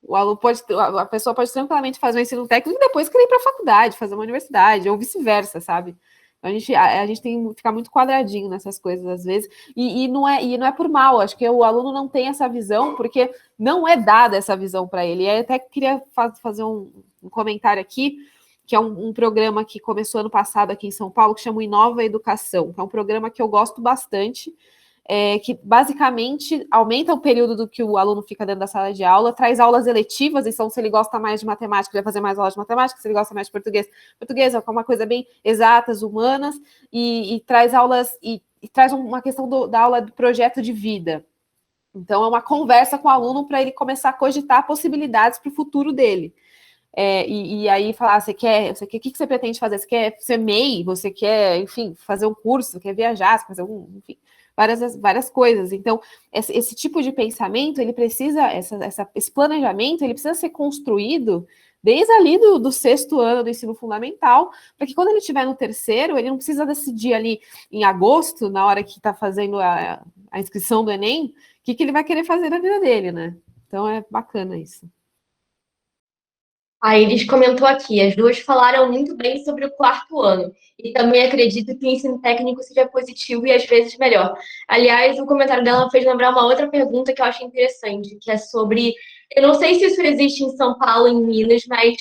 A pessoa pode tranquilamente fazer um ensino técnico e depois querer ir para a faculdade, fazer uma universidade, ou vice-versa, sabe? A gente tem que ficar muito quadradinho nessas coisas às vezes, e não é por mal, acho que o aluno não tem essa visão, porque não é dada essa visão para ele. E aí até queria fazer um comentário aqui, que é um programa que começou ano passado aqui em São Paulo, que chama Inova Educação, que é um programa que eu gosto bastante, que basicamente aumenta o período do que o aluno fica dentro da sala de aula, traz aulas eletivas, então se ele gosta mais de matemática, vai fazer mais aulas de matemática, se ele gosta mais de português é uma coisa bem exatas, humanas, e traz aulas, e traz uma questão da aula do projeto de vida. Então é uma conversa com o aluno para ele começar a cogitar possibilidades para o futuro dele. E aí falar, o que você pretende fazer? Você quer ser MEI? Você quer, enfim, fazer um curso? Você quer viajar? Você quer fazer enfim, várias coisas. Então, esse tipo de pensamento, ele precisa, esse planejamento, ele precisa ser construído desde ali do sexto ano do ensino fundamental, para que quando ele estiver no terceiro, ele não precisa decidir ali em agosto, na hora que está fazendo a inscrição do Enem, o que ele vai querer fazer na vida dele, né? Então, é bacana isso. A Iris comentou aqui, as duas falaram muito bem sobre o quarto ano. E também acredito que o ensino técnico seja positivo e às vezes melhor. Aliás, o comentário dela fez lembrar uma outra pergunta que eu acho interessante, que é sobre. Eu não sei se isso existe em São Paulo, em Minas, mas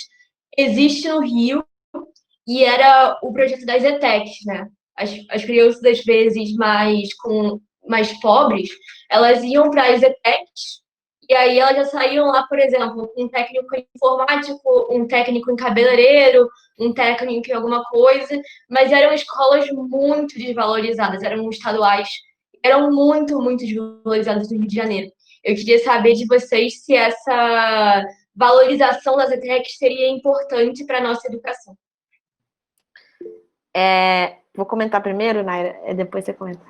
existe no Rio, e era o projeto das ETECs, né? As crianças, às vezes, mais pobres, elas iam para as ETECs e aí elas já saíam lá, por exemplo, com um técnico em informático, um técnico em cabeleireiro, um técnico em alguma coisa, mas eram escolas muito desvalorizadas, eram estaduais, eram muito, muito desvalorizadas no Rio de Janeiro. Eu queria saber de vocês se essa valorização das ETECs seria importante para a nossa educação? Vou comentar primeiro, Naira, depois você comenta.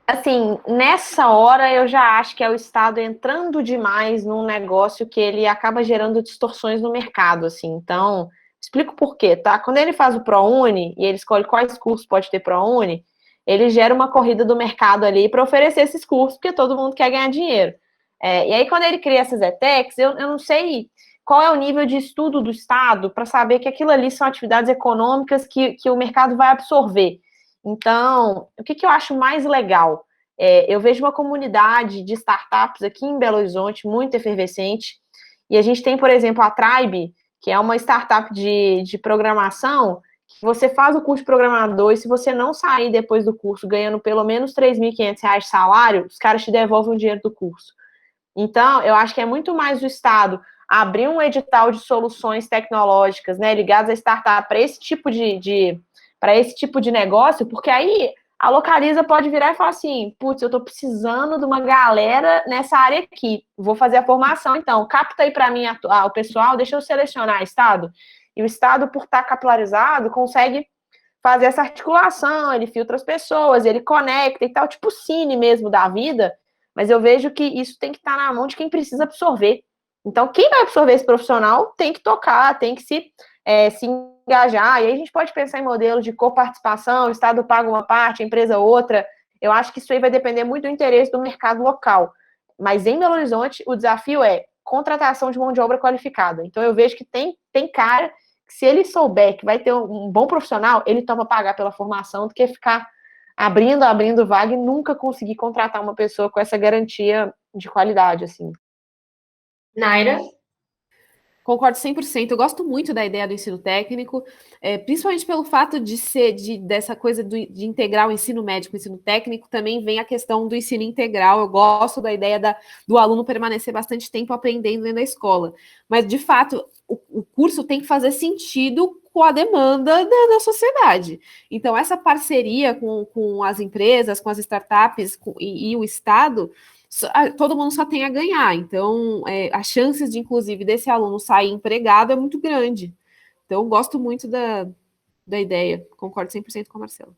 Assim, nessa hora eu já acho que é o Estado entrando demais num negócio que ele acaba gerando distorções no mercado, assim. Então, explico por quê, tá? Quando ele faz o ProUni e ele escolhe quais cursos pode ter ProUni, ele gera uma corrida do mercado ali para oferecer esses cursos, porque todo mundo quer ganhar dinheiro. E aí, quando ele cria essas ETECs, eu não sei qual é o nível de estudo do Estado para saber que aquilo ali são atividades econômicas que o mercado vai absorver. Então, o que eu acho mais legal? Eu vejo uma comunidade de startups aqui em Belo Horizonte muito efervescente, e a gente tem, por exemplo, a Tribe, que é uma startup de programação, que você faz o curso de programador, e se você não sair depois do curso ganhando pelo menos R$ 3.500 de salário, os caras te devolvem o dinheiro do curso. Então, eu acho que é muito mais o Estado abrir um edital de soluções tecnológicas, né, ligadas à startup para esse tipo para esse tipo de negócio, porque aí a Localiza pode virar e falar assim, putz, eu estou precisando de uma galera nessa área aqui, vou fazer a formação, então, capta aí para mim o pessoal, deixa eu selecionar Estado, e o Estado, por estar capilarizado, consegue fazer essa articulação, ele filtra as pessoas, ele conecta e tal, tipo o Cine mesmo da vida, mas eu vejo que isso tem que estar na mão de quem precisa absorver. Então, quem vai absorver esse profissional tem que tocar, tem que se engajar, e aí a gente pode pensar em modelos de coparticipação, o Estado paga uma parte, a empresa outra. Eu acho que isso aí vai depender muito do interesse do mercado local. Mas em Belo Horizonte, o desafio é contratação de mão de obra qualificada. Então, eu vejo que tem cara que, se ele souber que vai ter um bom profissional, ele topa pagar pela formação do que ficar abrindo vaga e nunca conseguir contratar uma pessoa com essa garantia de qualidade, assim. Naira? Concordo 100%. Eu gosto muito da ideia do ensino técnico, principalmente pelo fato de ser dessa coisa de integrar o ensino médico e o ensino técnico, também vem a questão do ensino integral. Eu gosto da ideia do aluno permanecer bastante tempo aprendendo dentro da escola. Mas, de fato, o curso tem que fazer sentido com a demanda da sociedade. Então, essa parceria com as empresas, com as startups e o Estado, todo mundo só tem a ganhar. Então, as chances de, inclusive, desse aluno sair empregado é muito grande. Então, eu gosto muito da ideia. Concordo 100% com a Marcela.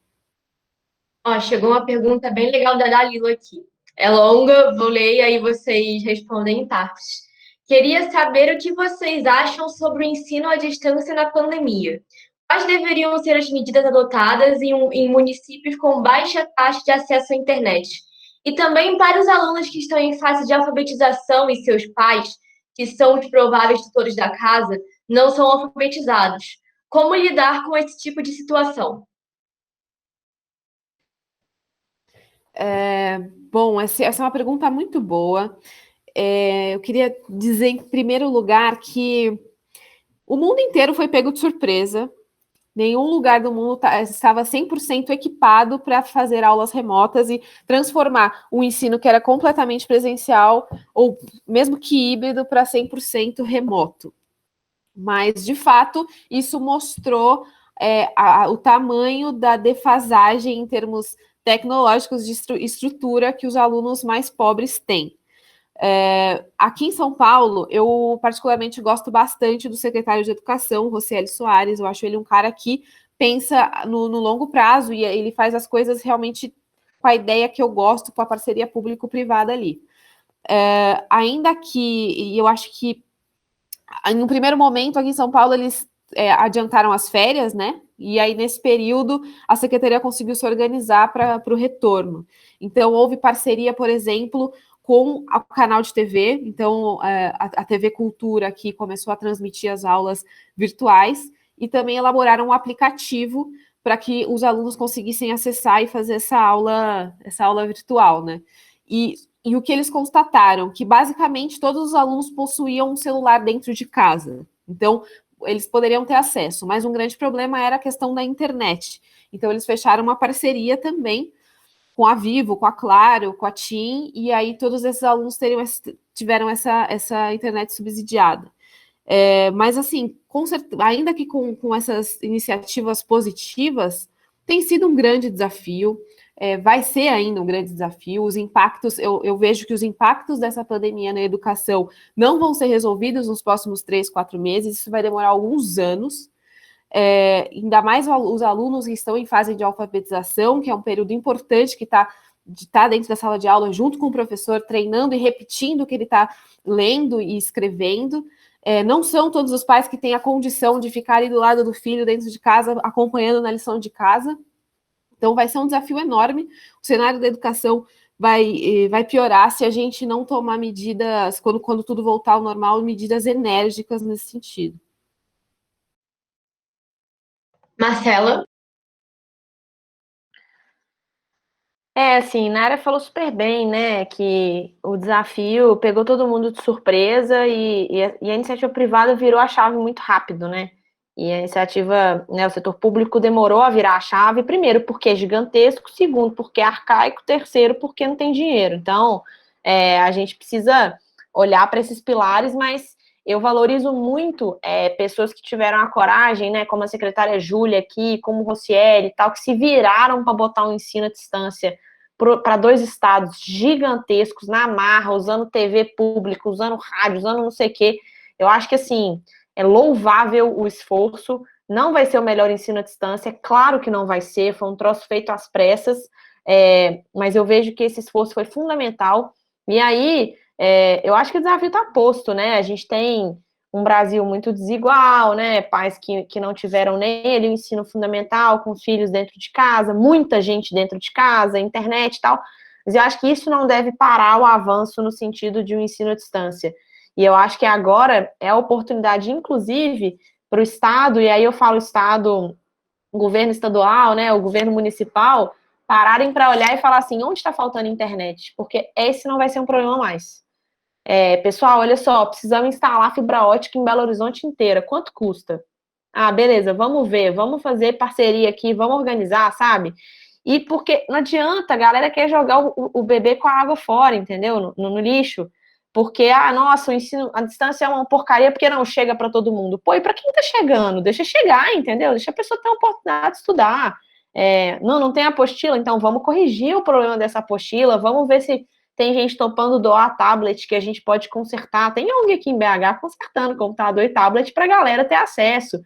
Ó, chegou uma pergunta bem legal da Dalila aqui. É longa, vou ler e aí vocês respondem em partes. Queria saber o que vocês acham sobre o ensino à distância na pandemia. Quais deveriam ser as medidas adotadas em municípios com baixa taxa de acesso à internet? E também para os alunos que estão em fase de alfabetização e seus pais, que são os prováveis tutores da casa, não são alfabetizados. Como lidar com esse tipo de situação? Bom, essa é uma pergunta muito boa. Eu queria dizer, em primeiro lugar, que o mundo inteiro foi pego de surpresa. Nenhum lugar do mundo estava 100% equipado para fazer aulas remotas e transformar o ensino que era completamente presencial, ou mesmo que híbrido, para 100% remoto. Mas, de fato, isso mostrou o tamanho da defasagem em termos tecnológicos de estrutura que os alunos mais pobres têm. Aqui em São Paulo, eu particularmente gosto bastante do secretário de Educação, Rocieli Soares. Eu acho ele um cara que pensa no longo prazo e ele faz as coisas realmente com a ideia que eu gosto, com a parceria público-privada ali. Ainda que, e eu acho que em um primeiro momento aqui em São Paulo eles adiantaram as férias, né? E aí, nesse período, a secretaria conseguiu se organizar para o retorno. Então, houve parceria, por exemplo, com o canal de TV. Então, a TV Cultura aqui começou a transmitir as aulas virtuais e também elaboraram um aplicativo para que os alunos conseguissem acessar e fazer essa aula virtual, né? E o que eles constataram? Que basicamente todos os alunos possuíam um celular dentro de casa. Então, eles poderiam ter acesso, mas um grande problema era a questão da internet. Então, eles fecharam uma parceria também com a Vivo, com a Claro, com a TIM, e aí todos esses alunos tiveram essa internet subsidiada. Mas, assim, ainda que com essas iniciativas positivas, tem sido um grande desafio. vai ser ainda um grande desafio. Os impactos, eu vejo que os impactos dessa pandemia na educação não vão ser resolvidos nos próximos 3, 4 meses, isso vai demorar alguns anos. Ainda mais os alunos que estão em fase de alfabetização, que é um período importante que está dentro da sala de aula, junto com o professor, treinando e repetindo o que ele está lendo e escrevendo. Não são todos os pais que têm a condição de ficarem do lado do filho dentro de casa, acompanhando na lição de casa. Então, vai ser um desafio enorme. O cenário da educação vai piorar se a gente não tomar medidas, quando tudo voltar ao normal, medidas enérgicas nesse sentido. Marcela? Assim, Nara falou super bem, né, que o desafio pegou todo mundo de surpresa e a iniciativa privada virou a chave muito rápido, né? E a iniciativa, né, o setor público demorou a virar a chave, primeiro porque é gigantesco, segundo porque é arcaico, terceiro porque não tem dinheiro. Então, a gente precisa olhar para esses pilares, mas eu valorizo muito pessoas que tiveram a coragem, né, como a secretária Júlia aqui, como o Rocieli e tal, que se viraram para botar um ensino à distância para 2 estados gigantescos, na marra, usando TV pública, usando rádio, usando não sei o quê. Eu acho que, assim, é louvável o esforço, não vai ser o melhor ensino à distância, claro que não vai ser, foi um troço feito às pressas, mas eu vejo que esse esforço foi fundamental, e aí eu acho que o desafio está posto, né? A gente tem um Brasil muito desigual, né? Pais que não tiveram nem ali o ensino fundamental com os filhos dentro de casa, muita gente dentro de casa, internet e tal. Mas eu acho que isso não deve parar o avanço no sentido de um ensino à distância. E eu acho que agora é a oportunidade, inclusive, para o Estado, e aí eu falo Estado, o governo estadual, né? O governo municipal, pararem para olhar e falar assim, onde está faltando internet? Porque esse não vai ser um problema mais. Pessoal, olha só, precisamos instalar fibra ótica em Belo Horizonte inteira. Quanto custa? Ah, beleza, vamos ver, vamos fazer parceria aqui, vamos organizar, sabe? E porque não adianta, a galera quer jogar o bebê com a água fora, entendeu? No lixo. Porque, nossa, o ensino à distância é uma porcaria porque não chega para todo mundo. Pô, e para quem tá chegando? Deixa chegar, entendeu? Deixa a pessoa ter a oportunidade de estudar. Não tem apostila, então vamos corrigir o problema dessa apostila, vamos ver se tem gente topando doar tablet que a gente pode consertar. Tem ONG aqui em BH consertando computador e tablet para a galera ter acesso.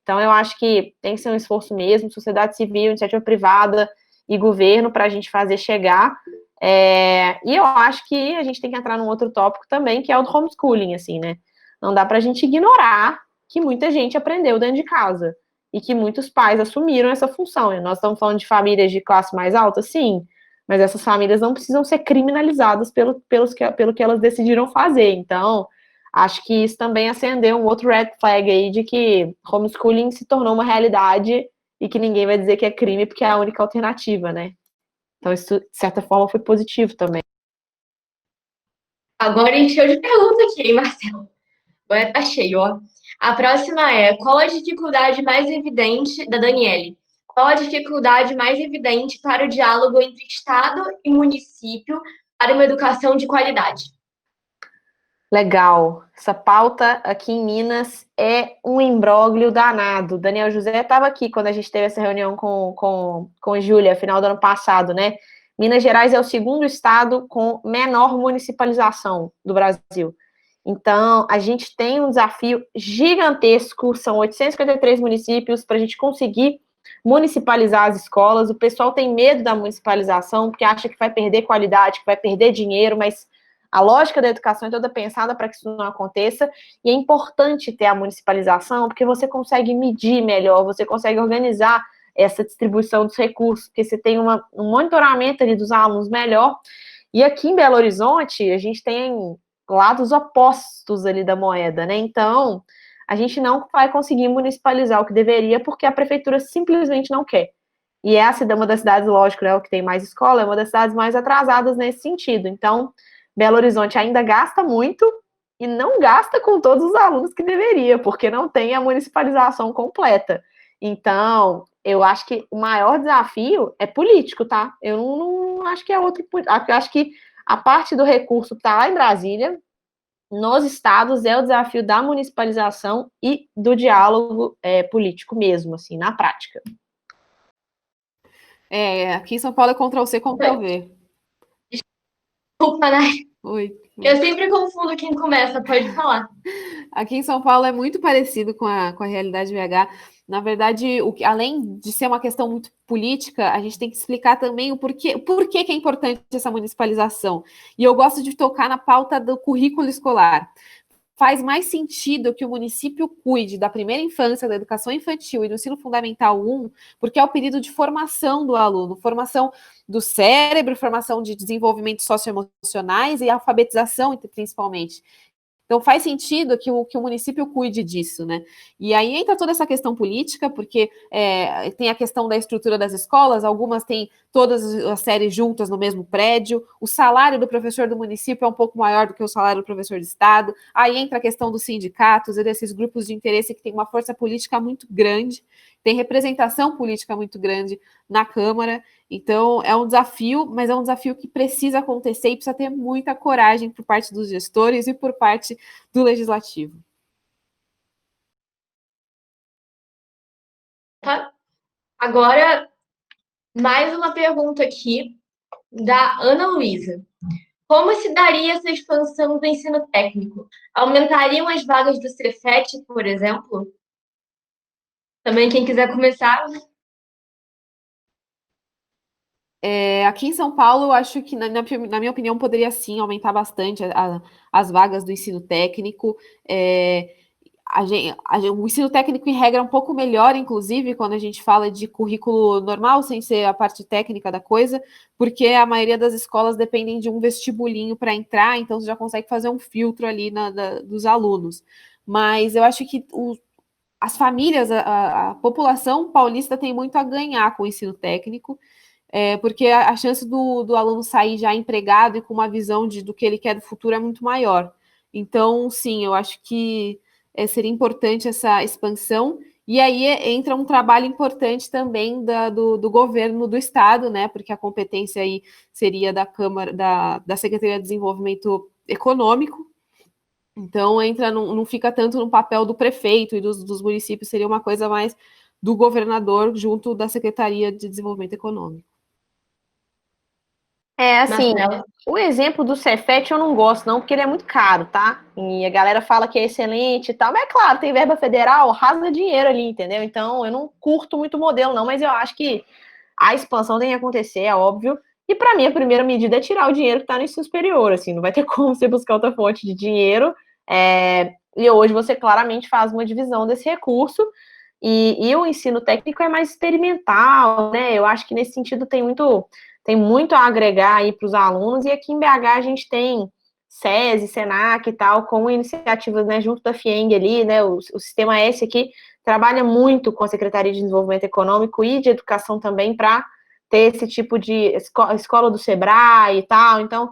Então, eu acho que tem que ser um esforço mesmo, sociedade civil, iniciativa privada e governo para a gente fazer chegar. E eu acho que a gente tem que entrar num outro tópico também, que é o do homeschooling, assim, né? Não dá para a gente ignorar que muita gente aprendeu dentro de casa e que muitos pais assumiram essa função. E nós estamos falando de famílias de classe mais alta, sim, mas essas famílias não precisam ser criminalizadas pelo que elas decidiram fazer. Então, acho que isso também acendeu um outro red flag aí de que homeschooling se tornou uma realidade e que ninguém vai dizer que é crime porque é a única alternativa, né? Então, isso, de certa forma, foi positivo também. Agora encheu de pergunta aqui, hein, Marcelo? Agora tá cheio, ó. A próxima é: qual a dificuldade mais evidente da Daniele? Qual a dificuldade mais evidente para o diálogo entre Estado e município para uma educação de qualidade? Legal. Essa pauta aqui em Minas é um imbróglio danado. Daniel José estava aqui quando a gente teve essa reunião com Júlia, final do ano passado, né? Minas Gerais é o segundo estado com menor municipalização do Brasil. Então, a gente tem um desafio gigantesco, são 853 municípios para a gente conseguir municipalizar as escolas. O pessoal tem medo da municipalização, porque acha que vai perder qualidade, que vai perder dinheiro, mas a lógica da educação é toda pensada para que isso não aconteça, e é importante ter a municipalização, porque você consegue medir melhor, você consegue organizar essa distribuição dos recursos, porque você tem um monitoramento ali dos alunos melhor. E aqui em Belo Horizonte, a gente tem lados opostos ali da moeda, né? Então, a gente não vai conseguir municipalizar o que deveria, porque a prefeitura simplesmente não quer. E essa é uma das cidades, lógico, né, o que tem mais escola, é uma das cidades mais atrasadas nesse sentido. Então, Belo Horizonte ainda gasta muito e não gasta com todos os alunos que deveria, porque não tem a municipalização completa. Então, eu acho que o maior desafio é político, tá? Eu não acho que é outro. Eu acho que a parte do recurso está lá em Brasília, nos estados é o desafio da municipalização e do diálogo político mesmo, assim, na prática. Aqui em São Paulo é Ctrl+C, Ctrl+V. Desculpa, né? Oi. Eu sempre confundo quem começa, pode falar. Aqui em São Paulo é muito parecido com a realidade BH. Na verdade, além de ser uma questão muito política, a gente tem que explicar também por que é importante essa municipalização. E eu gosto de tocar na pauta do currículo escolar. Faz mais sentido que o município cuide da primeira infância, da educação infantil e do ensino fundamental 1, porque é o período de formação do aluno, formação do cérebro, formação de desenvolvimento socioemocionais e alfabetização, principalmente. Então faz sentido que o município cuide disso, né? E aí entra toda essa questão política, porque tem a questão da estrutura das escolas, algumas têm todas as séries juntas no mesmo prédio, o salário do professor do município é um pouco maior do que o salário do professor de estado, aí entra a questão dos sindicatos e desses grupos de interesse que têm uma força política muito grande, tem representação política muito grande na Câmara, então é um desafio, mas é um desafio que precisa acontecer e precisa ter muita coragem por parte dos gestores e por parte do legislativo. Tá? Agora, mais uma pergunta aqui da Ana Luísa. Como se daria essa expansão do ensino técnico? Aumentariam as vagas do Cefet, por exemplo? Também quem quiser começar. Aqui em São Paulo, eu acho que, na minha opinião, poderia sim aumentar bastante as vagas do ensino técnico. O ensino técnico, em regra, é um pouco melhor, inclusive, quando a gente fala de currículo normal, sem ser a parte técnica da coisa, porque a maioria das escolas dependem de um vestibulinho para entrar, então você já consegue fazer um filtro ali dos alunos. Mas eu acho que as famílias, a população paulista tem muito a ganhar com o ensino técnico, porque a chance do aluno sair já empregado e com uma visão do que ele quer do futuro é muito maior. Então, sim, eu acho que seria importante essa expansão. E aí entra um trabalho importante também do governo do Estado, né? Porque a competência aí seria da Câmara, da Secretaria de Desenvolvimento Econômico. Então, não fica tanto no papel do prefeito e dos municípios, seria uma coisa mais do governador junto da Secretaria de Desenvolvimento Econômico. Assim, Marcela. o exemplo do Cefet eu não gosto, não, porque ele é muito caro, tá? E a galera fala que é excelente e tal, mas é claro, tem verba federal, rasga dinheiro ali, entendeu? Então eu não curto muito o modelo, não, mas eu acho que a expansão tem que acontecer, é óbvio. E para mim, a primeira medida é tirar o dinheiro que está no ensino superior, assim, não vai ter como você buscar outra fonte de dinheiro. E hoje você claramente faz uma divisão desse recurso. E o ensino técnico é mais experimental, né? Eu acho que nesse sentido tem muito a agregar aí para os alunos, e aqui em BH a gente tem SESI, SENAC e tal, com iniciativas, né, junto da FIENG ali, né, o Sistema S aqui trabalha muito com a Secretaria de Desenvolvimento Econômico e de Educação também para ter esse tipo de escola do Sebrae e tal, então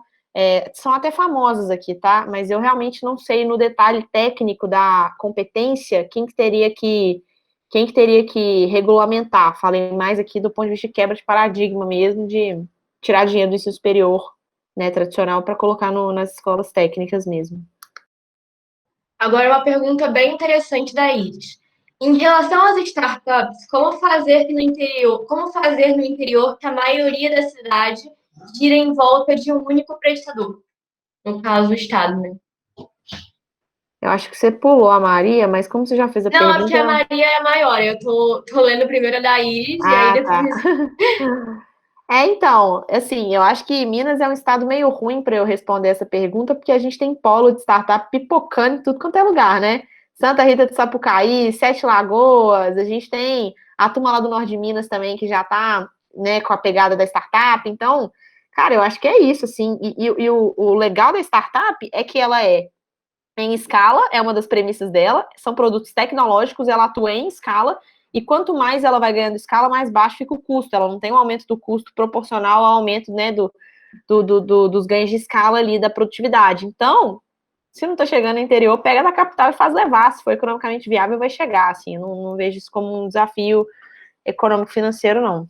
são até famosas aqui, tá? Mas eu realmente não sei no detalhe técnico da competência quem que teria que regulamentar? Falei mais aqui do ponto de vista de quebra de paradigma mesmo, de tirar dinheiro do ensino superior, né, tradicional, para colocar nas escolas técnicas mesmo. Agora uma pergunta bem interessante da Iris. Em relação às startups, como fazer no interior que a maioria da cidade gira em volta de um único prestador? No caso, o Estado, né? Eu acho que você pulou a Maria, mas como você já fez a Não, é porque pergunta. a Maria é maior. Eu tô lendo primeiro a da Iris e aí Ah, tá. depois. Então, assim, eu acho que Minas é um estado meio ruim para eu responder essa pergunta, porque a gente tem polo de startup pipocando em tudo quanto é lugar, né? Santa Rita do Sapucaí, Sete Lagoas, a gente tem a turma lá do Norte de Minas também, que já tá, né, com a pegada da startup. Então, cara, eu acho que é isso, assim. E o legal da startup é que ela é em escala, é uma das premissas dela, são produtos tecnológicos, ela atua em escala, e quanto mais ela vai ganhando escala, mais baixo fica o custo. Ela não tem um aumento do custo proporcional ao aumento, né, dos ganhos de escala ali da produtividade. Então, se não está chegando no interior, pega da capital e faz levar. Se for economicamente viável, vai chegar. Assim, eu não vejo isso como um desafio econômico-financeiro, não.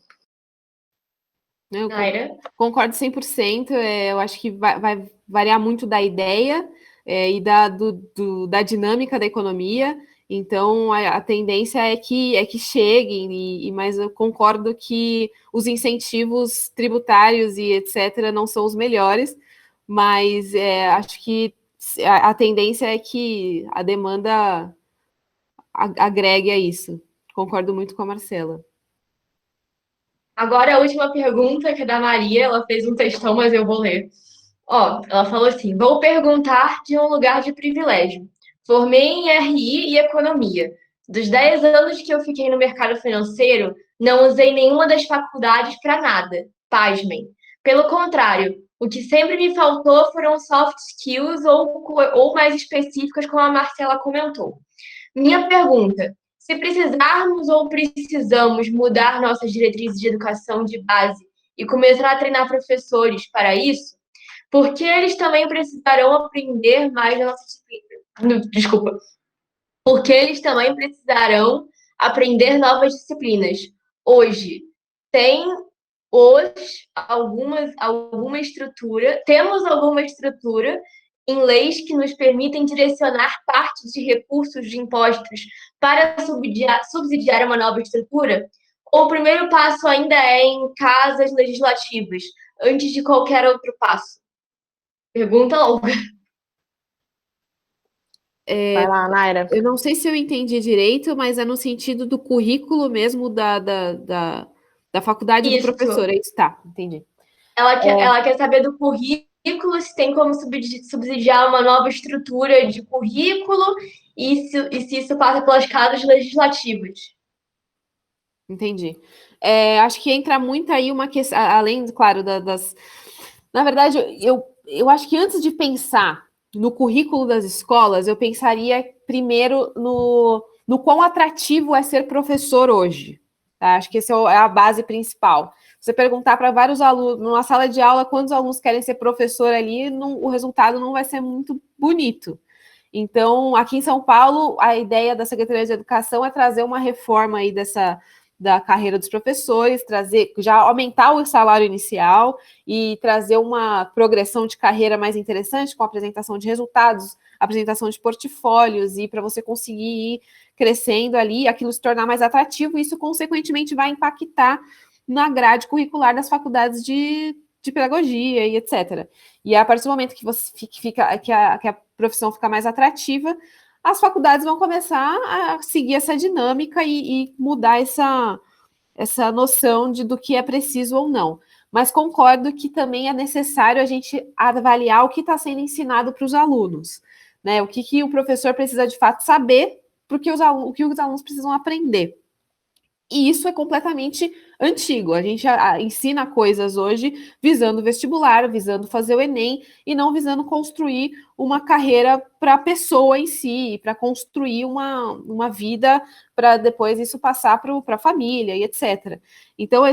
Eu Naira. concordo 100%. Eu acho que vai variar muito da ideia e da dinâmica da economia. Então, a tendência é que cheguem, mas eu concordo que os incentivos tributários e etc. não são os melhores, mas acho que a tendência é que a demanda agregue a isso. Concordo muito com a Marcela. Agora a última pergunta, que é da Maria, ela fez um textão, mas eu vou ler. Ó, ela falou assim: vou perguntar de um lugar de privilégio. Formei em RI e Economia. Dos 10 anos que eu fiquei no mercado financeiro, não usei nenhuma das faculdades para nada. Pasmem. Pelo contrário, o que sempre me faltou foram soft skills ou mais específicas, como a Marcela comentou. Minha pergunta: se precisarmos ou precisamos mudar nossas diretrizes de educação de base e começar a treinar professores para isso, porque eles também precisarão aprender mais da nossa disciplina. Desculpa. Porque eles também precisarão aprender novas disciplinas. Hoje, tem alguma estrutura, temos alguma estrutura em leis que nos permitem direcionar parte de recursos de impostos para subsidiar uma nova estrutura? Ou o primeiro passo ainda é em casas legislativas, antes de qualquer outro passo? Pergunta longa. Vai lá, Naira. Eu não sei se eu entendi direito, mas é no sentido do currículo mesmo da faculdade do professor. Isso. É isso, tá, entendi. Ela quer saber do currículo, se tem como subsidiar uma nova estrutura de currículo e se isso passa pelas casas legislativas. Entendi. Acho que entra muito aí uma questão, além, claro, das. Na verdade, eu acho que antes de pensar no currículo das escolas, eu pensaria primeiro no quão atrativo é ser professor hoje. Tá? Acho que essa é a base principal. Você perguntar para vários alunos, numa sala de aula, quantos alunos querem ser professor ali, o resultado não vai ser muito bonito. Então, aqui em São Paulo, a ideia da Secretaria de Educação é trazer uma reforma aí da carreira dos professores, já aumentar o salário inicial e trazer uma progressão de carreira mais interessante, com apresentação de resultados, apresentação de portfólios, e para você conseguir ir crescendo ali, aquilo se tornar mais atrativo, e isso, consequentemente, vai impactar na grade curricular das faculdades de pedagogia e etc. E a partir do momento que você que a profissão fica mais atrativa, as faculdades vão começar a seguir essa dinâmica e mudar essa noção do que é preciso ou não. Mas concordo que também é necessário a gente avaliar o que está sendo ensinado para os alunos, né? O que o professor precisa de fato saber, porque o que os alunos precisam aprender. E isso é completamente antigo. A gente ensina coisas hoje visando o vestibular, visando fazer o Enem, e não visando construir uma carreira para a pessoa em si, para construir uma vida, para depois isso passar para a família e etc. Então,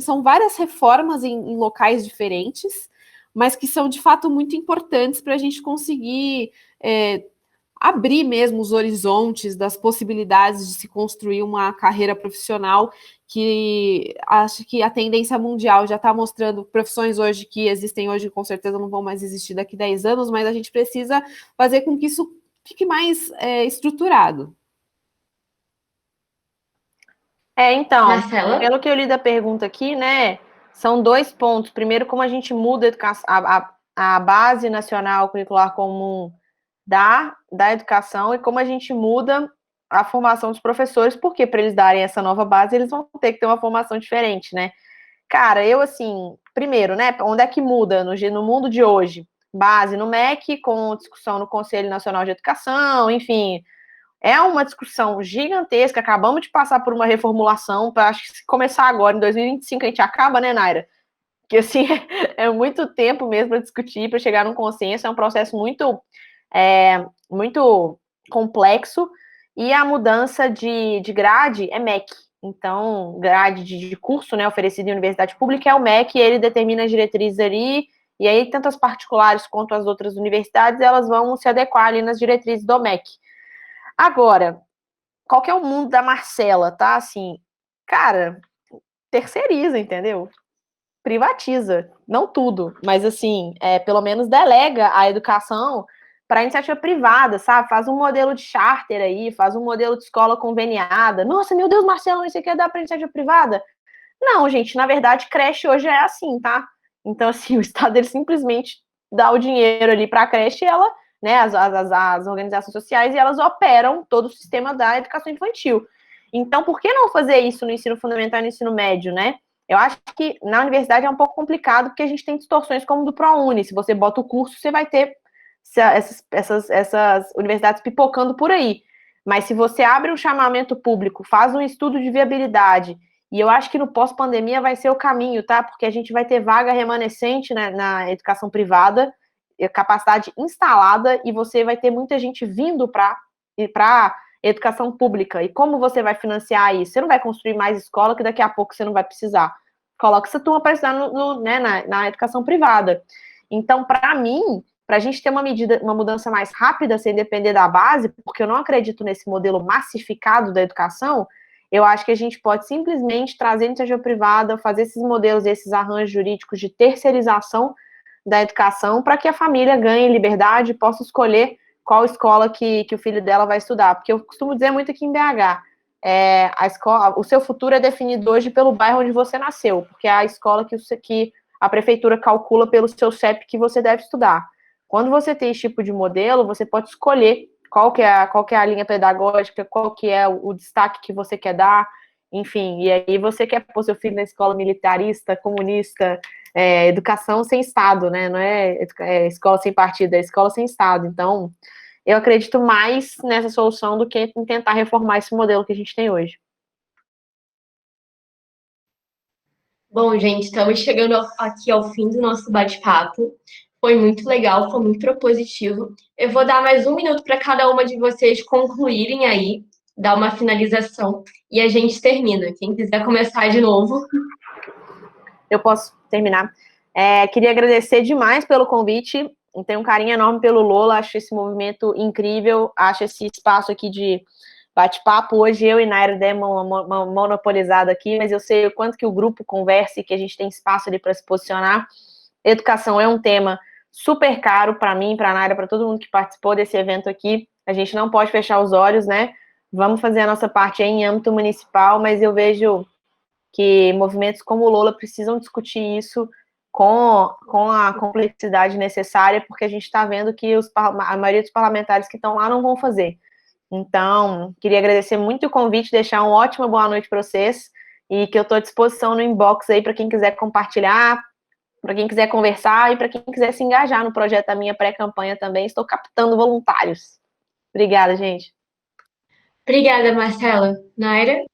são várias reformas em locais diferentes, mas que são de fato muito importantes para a gente conseguir abrir mesmo os horizontes das possibilidades de se construir uma carreira profissional, que acho que a tendência mundial já está mostrando profissões hoje que existem hoje, com certeza não vão mais existir daqui a 10 anos, mas a gente precisa fazer com que isso fique mais estruturado. Então, Marcela? pelo que eu li da pergunta aqui, né, são 2 pontos. Primeiro, como a gente muda a base nacional curricular comum da educação e como a gente muda a formação dos professores, porque para eles darem essa nova base, eles vão ter que ter uma formação diferente, né? Cara, eu assim, primeiro, né, onde é que muda no mundo de hoje? Base no MEC, com discussão no Conselho Nacional de Educação, enfim, é uma discussão gigantesca. Acabamos de passar por uma reformulação, para acho que se começar agora, em 2025, a gente acaba, né, Naira? Que assim, é muito tempo mesmo para discutir, para chegar num consenso, é um processo muito complexo, e a mudança de grade é MEC. Então, grade de curso, né, oferecido em universidade pública é o MEC, e ele determina as diretrizes ali, e aí tanto as particulares quanto as outras universidades, elas vão se adequar ali nas diretrizes do MEC. Agora, qual que é o mundo da Marcela, tá? Assim, cara, terceiriza, entendeu? Privatiza, não tudo, mas assim, pelo menos delega a educação para iniciativa privada, sabe? Faz um modelo de charter aí, faz um modelo de escola conveniada. Nossa, meu Deus, Marcelo, isso aqui é dar para iniciativa privada? Não, gente, na verdade, creche hoje é assim, tá? Então, assim, o Estado, ele simplesmente dá o dinheiro ali para a creche e ela, né, as organizações sociais, e elas operam todo o sistema da educação infantil. Então, por que não fazer isso no ensino fundamental e no ensino médio, né? Eu acho que na universidade é um pouco complicado, porque a gente tem distorções como do ProUni. Se você bota o curso, você vai ter essas universidades pipocando por aí. Mas se você abre um chamamento público, faz um estudo de viabilidade, e eu acho que no pós-pandemia vai ser o caminho, tá? Porque a gente vai ter vaga remanescente, né, na educação privada, capacidade instalada, e você vai ter muita gente vindo para educação pública. E como você vai financiar isso? Você não vai construir mais escola, que daqui a pouco você não vai precisar. Coloca essa turma para estudar né, na educação privada. Então, para mim, para a gente ter uma mudança mais rápida, sem depender da base, porque eu não acredito nesse modelo massificado da educação, eu acho que a gente pode simplesmente trazer iniciativa privada, fazer esses modelos, esses arranjos jurídicos de terceirização da educação, para que a família ganhe liberdade e possa escolher qual escola que o filho dela vai estudar. Porque eu costumo dizer muito aqui em BH, a escola, o seu futuro é definido hoje pelo bairro onde você nasceu, porque é a escola que a prefeitura calcula pelo seu CEP que você deve estudar. Quando você tem esse tipo de modelo, você pode escolher qual que é a linha pedagógica, qual que é o destaque que você quer dar, enfim, e aí você quer pôr seu filho na escola militarista, comunista, educação sem Estado, né? Não é escola sem partido, é escola sem Estado. Então, eu acredito mais nessa solução do que em tentar reformar esse modelo que a gente tem hoje. Bom, gente, estamos chegando aqui ao fim do nosso bate-papo. Foi muito legal, foi muito propositivo. Eu vou dar mais 1 minuto para cada uma de vocês concluírem aí, dar uma finalização e a gente termina. Quem quiser começar de novo. Eu posso terminar. Queria agradecer demais pelo convite. Tenho um carinho enorme pelo Lola, acho esse movimento incrível, acho esse espaço aqui de bate-papo. Hoje eu e Naira demos uma monopolizada aqui, mas eu sei o quanto que o grupo conversa e que a gente tem espaço ali para se posicionar. Educação é um tema super caro para mim, para a Naira, para todo mundo que participou desse evento aqui. A gente não pode fechar os olhos, né? Vamos fazer a nossa parte aí em âmbito municipal, mas eu vejo que movimentos como o Lola precisam discutir isso com a complexidade necessária, porque a gente está vendo que a maioria dos parlamentares que estão lá não vão fazer. Então, queria agradecer muito o convite, deixar uma ótima boa noite para vocês, e que eu estou à disposição no inbox aí para quem quiser compartilhar, para quem quiser conversar e para quem quiser se engajar no projeto da minha pré-campanha também. Estou captando voluntários. Obrigada, gente. Obrigada, Marcela. Naira?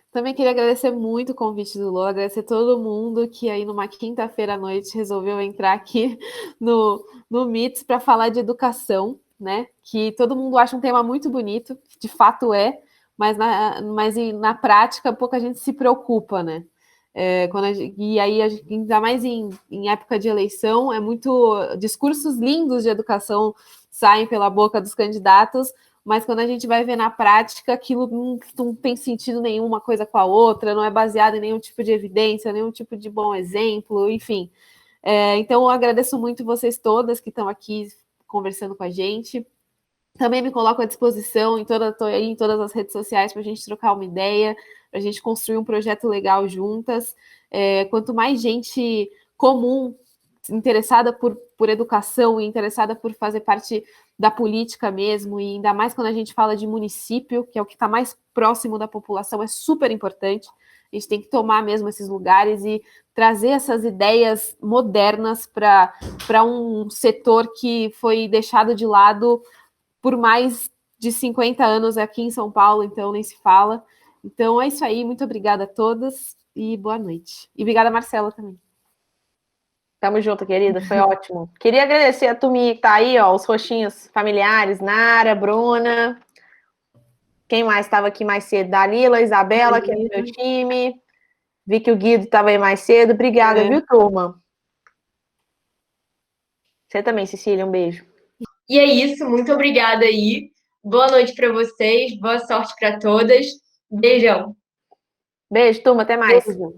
Também queria agradecer muito o convite do Lô, agradecer todo mundo que aí numa quinta-feira à noite resolveu entrar aqui no MITS para falar de educação, né? Que todo mundo acha um tema muito bonito, de fato é, mas na prática pouca gente se preocupa, né? E aí, ainda mais em época de eleição, é muito discursos lindos de educação saem pela boca dos candidatos, mas quando a gente vai ver na prática, aquilo não tem sentido nenhum uma coisa com a outra, não é baseado em nenhum tipo de evidência, nenhum tipo de bom exemplo, enfim. Então, eu agradeço muito vocês todas que estão aqui conversando com a gente. Também me coloco à disposição, estou aí em todas as redes sociais para a gente trocar uma ideia, para a gente construir um projeto legal juntas. Quanto mais gente comum interessada por educação e interessada por fazer parte da política mesmo, e ainda mais quando a gente fala de município, que é o que está mais próximo da população, é super importante. A gente tem que tomar mesmo esses lugares e trazer essas ideias modernas para um setor que foi deixado de lado por mais de 50 anos aqui em São Paulo, então nem se fala. Então é isso aí, muito obrigada a todas e boa noite. E obrigada, Marcela, também. Tamo junto, querida, foi ótimo. Queria agradecer a turminha que tá aí, ó, os roxinhos familiares, Nara, Bruna. Quem mais estava aqui mais cedo? Dalila, Isabela, que é do meu time. Vi que o Guido estava aí mais cedo. Obrigada, viu, turma? Você também, Cecília, um beijo. E é isso, muito obrigada aí. Boa noite para vocês, boa sorte para todas. Beijão. Beijo, turma, até mais. Beijo.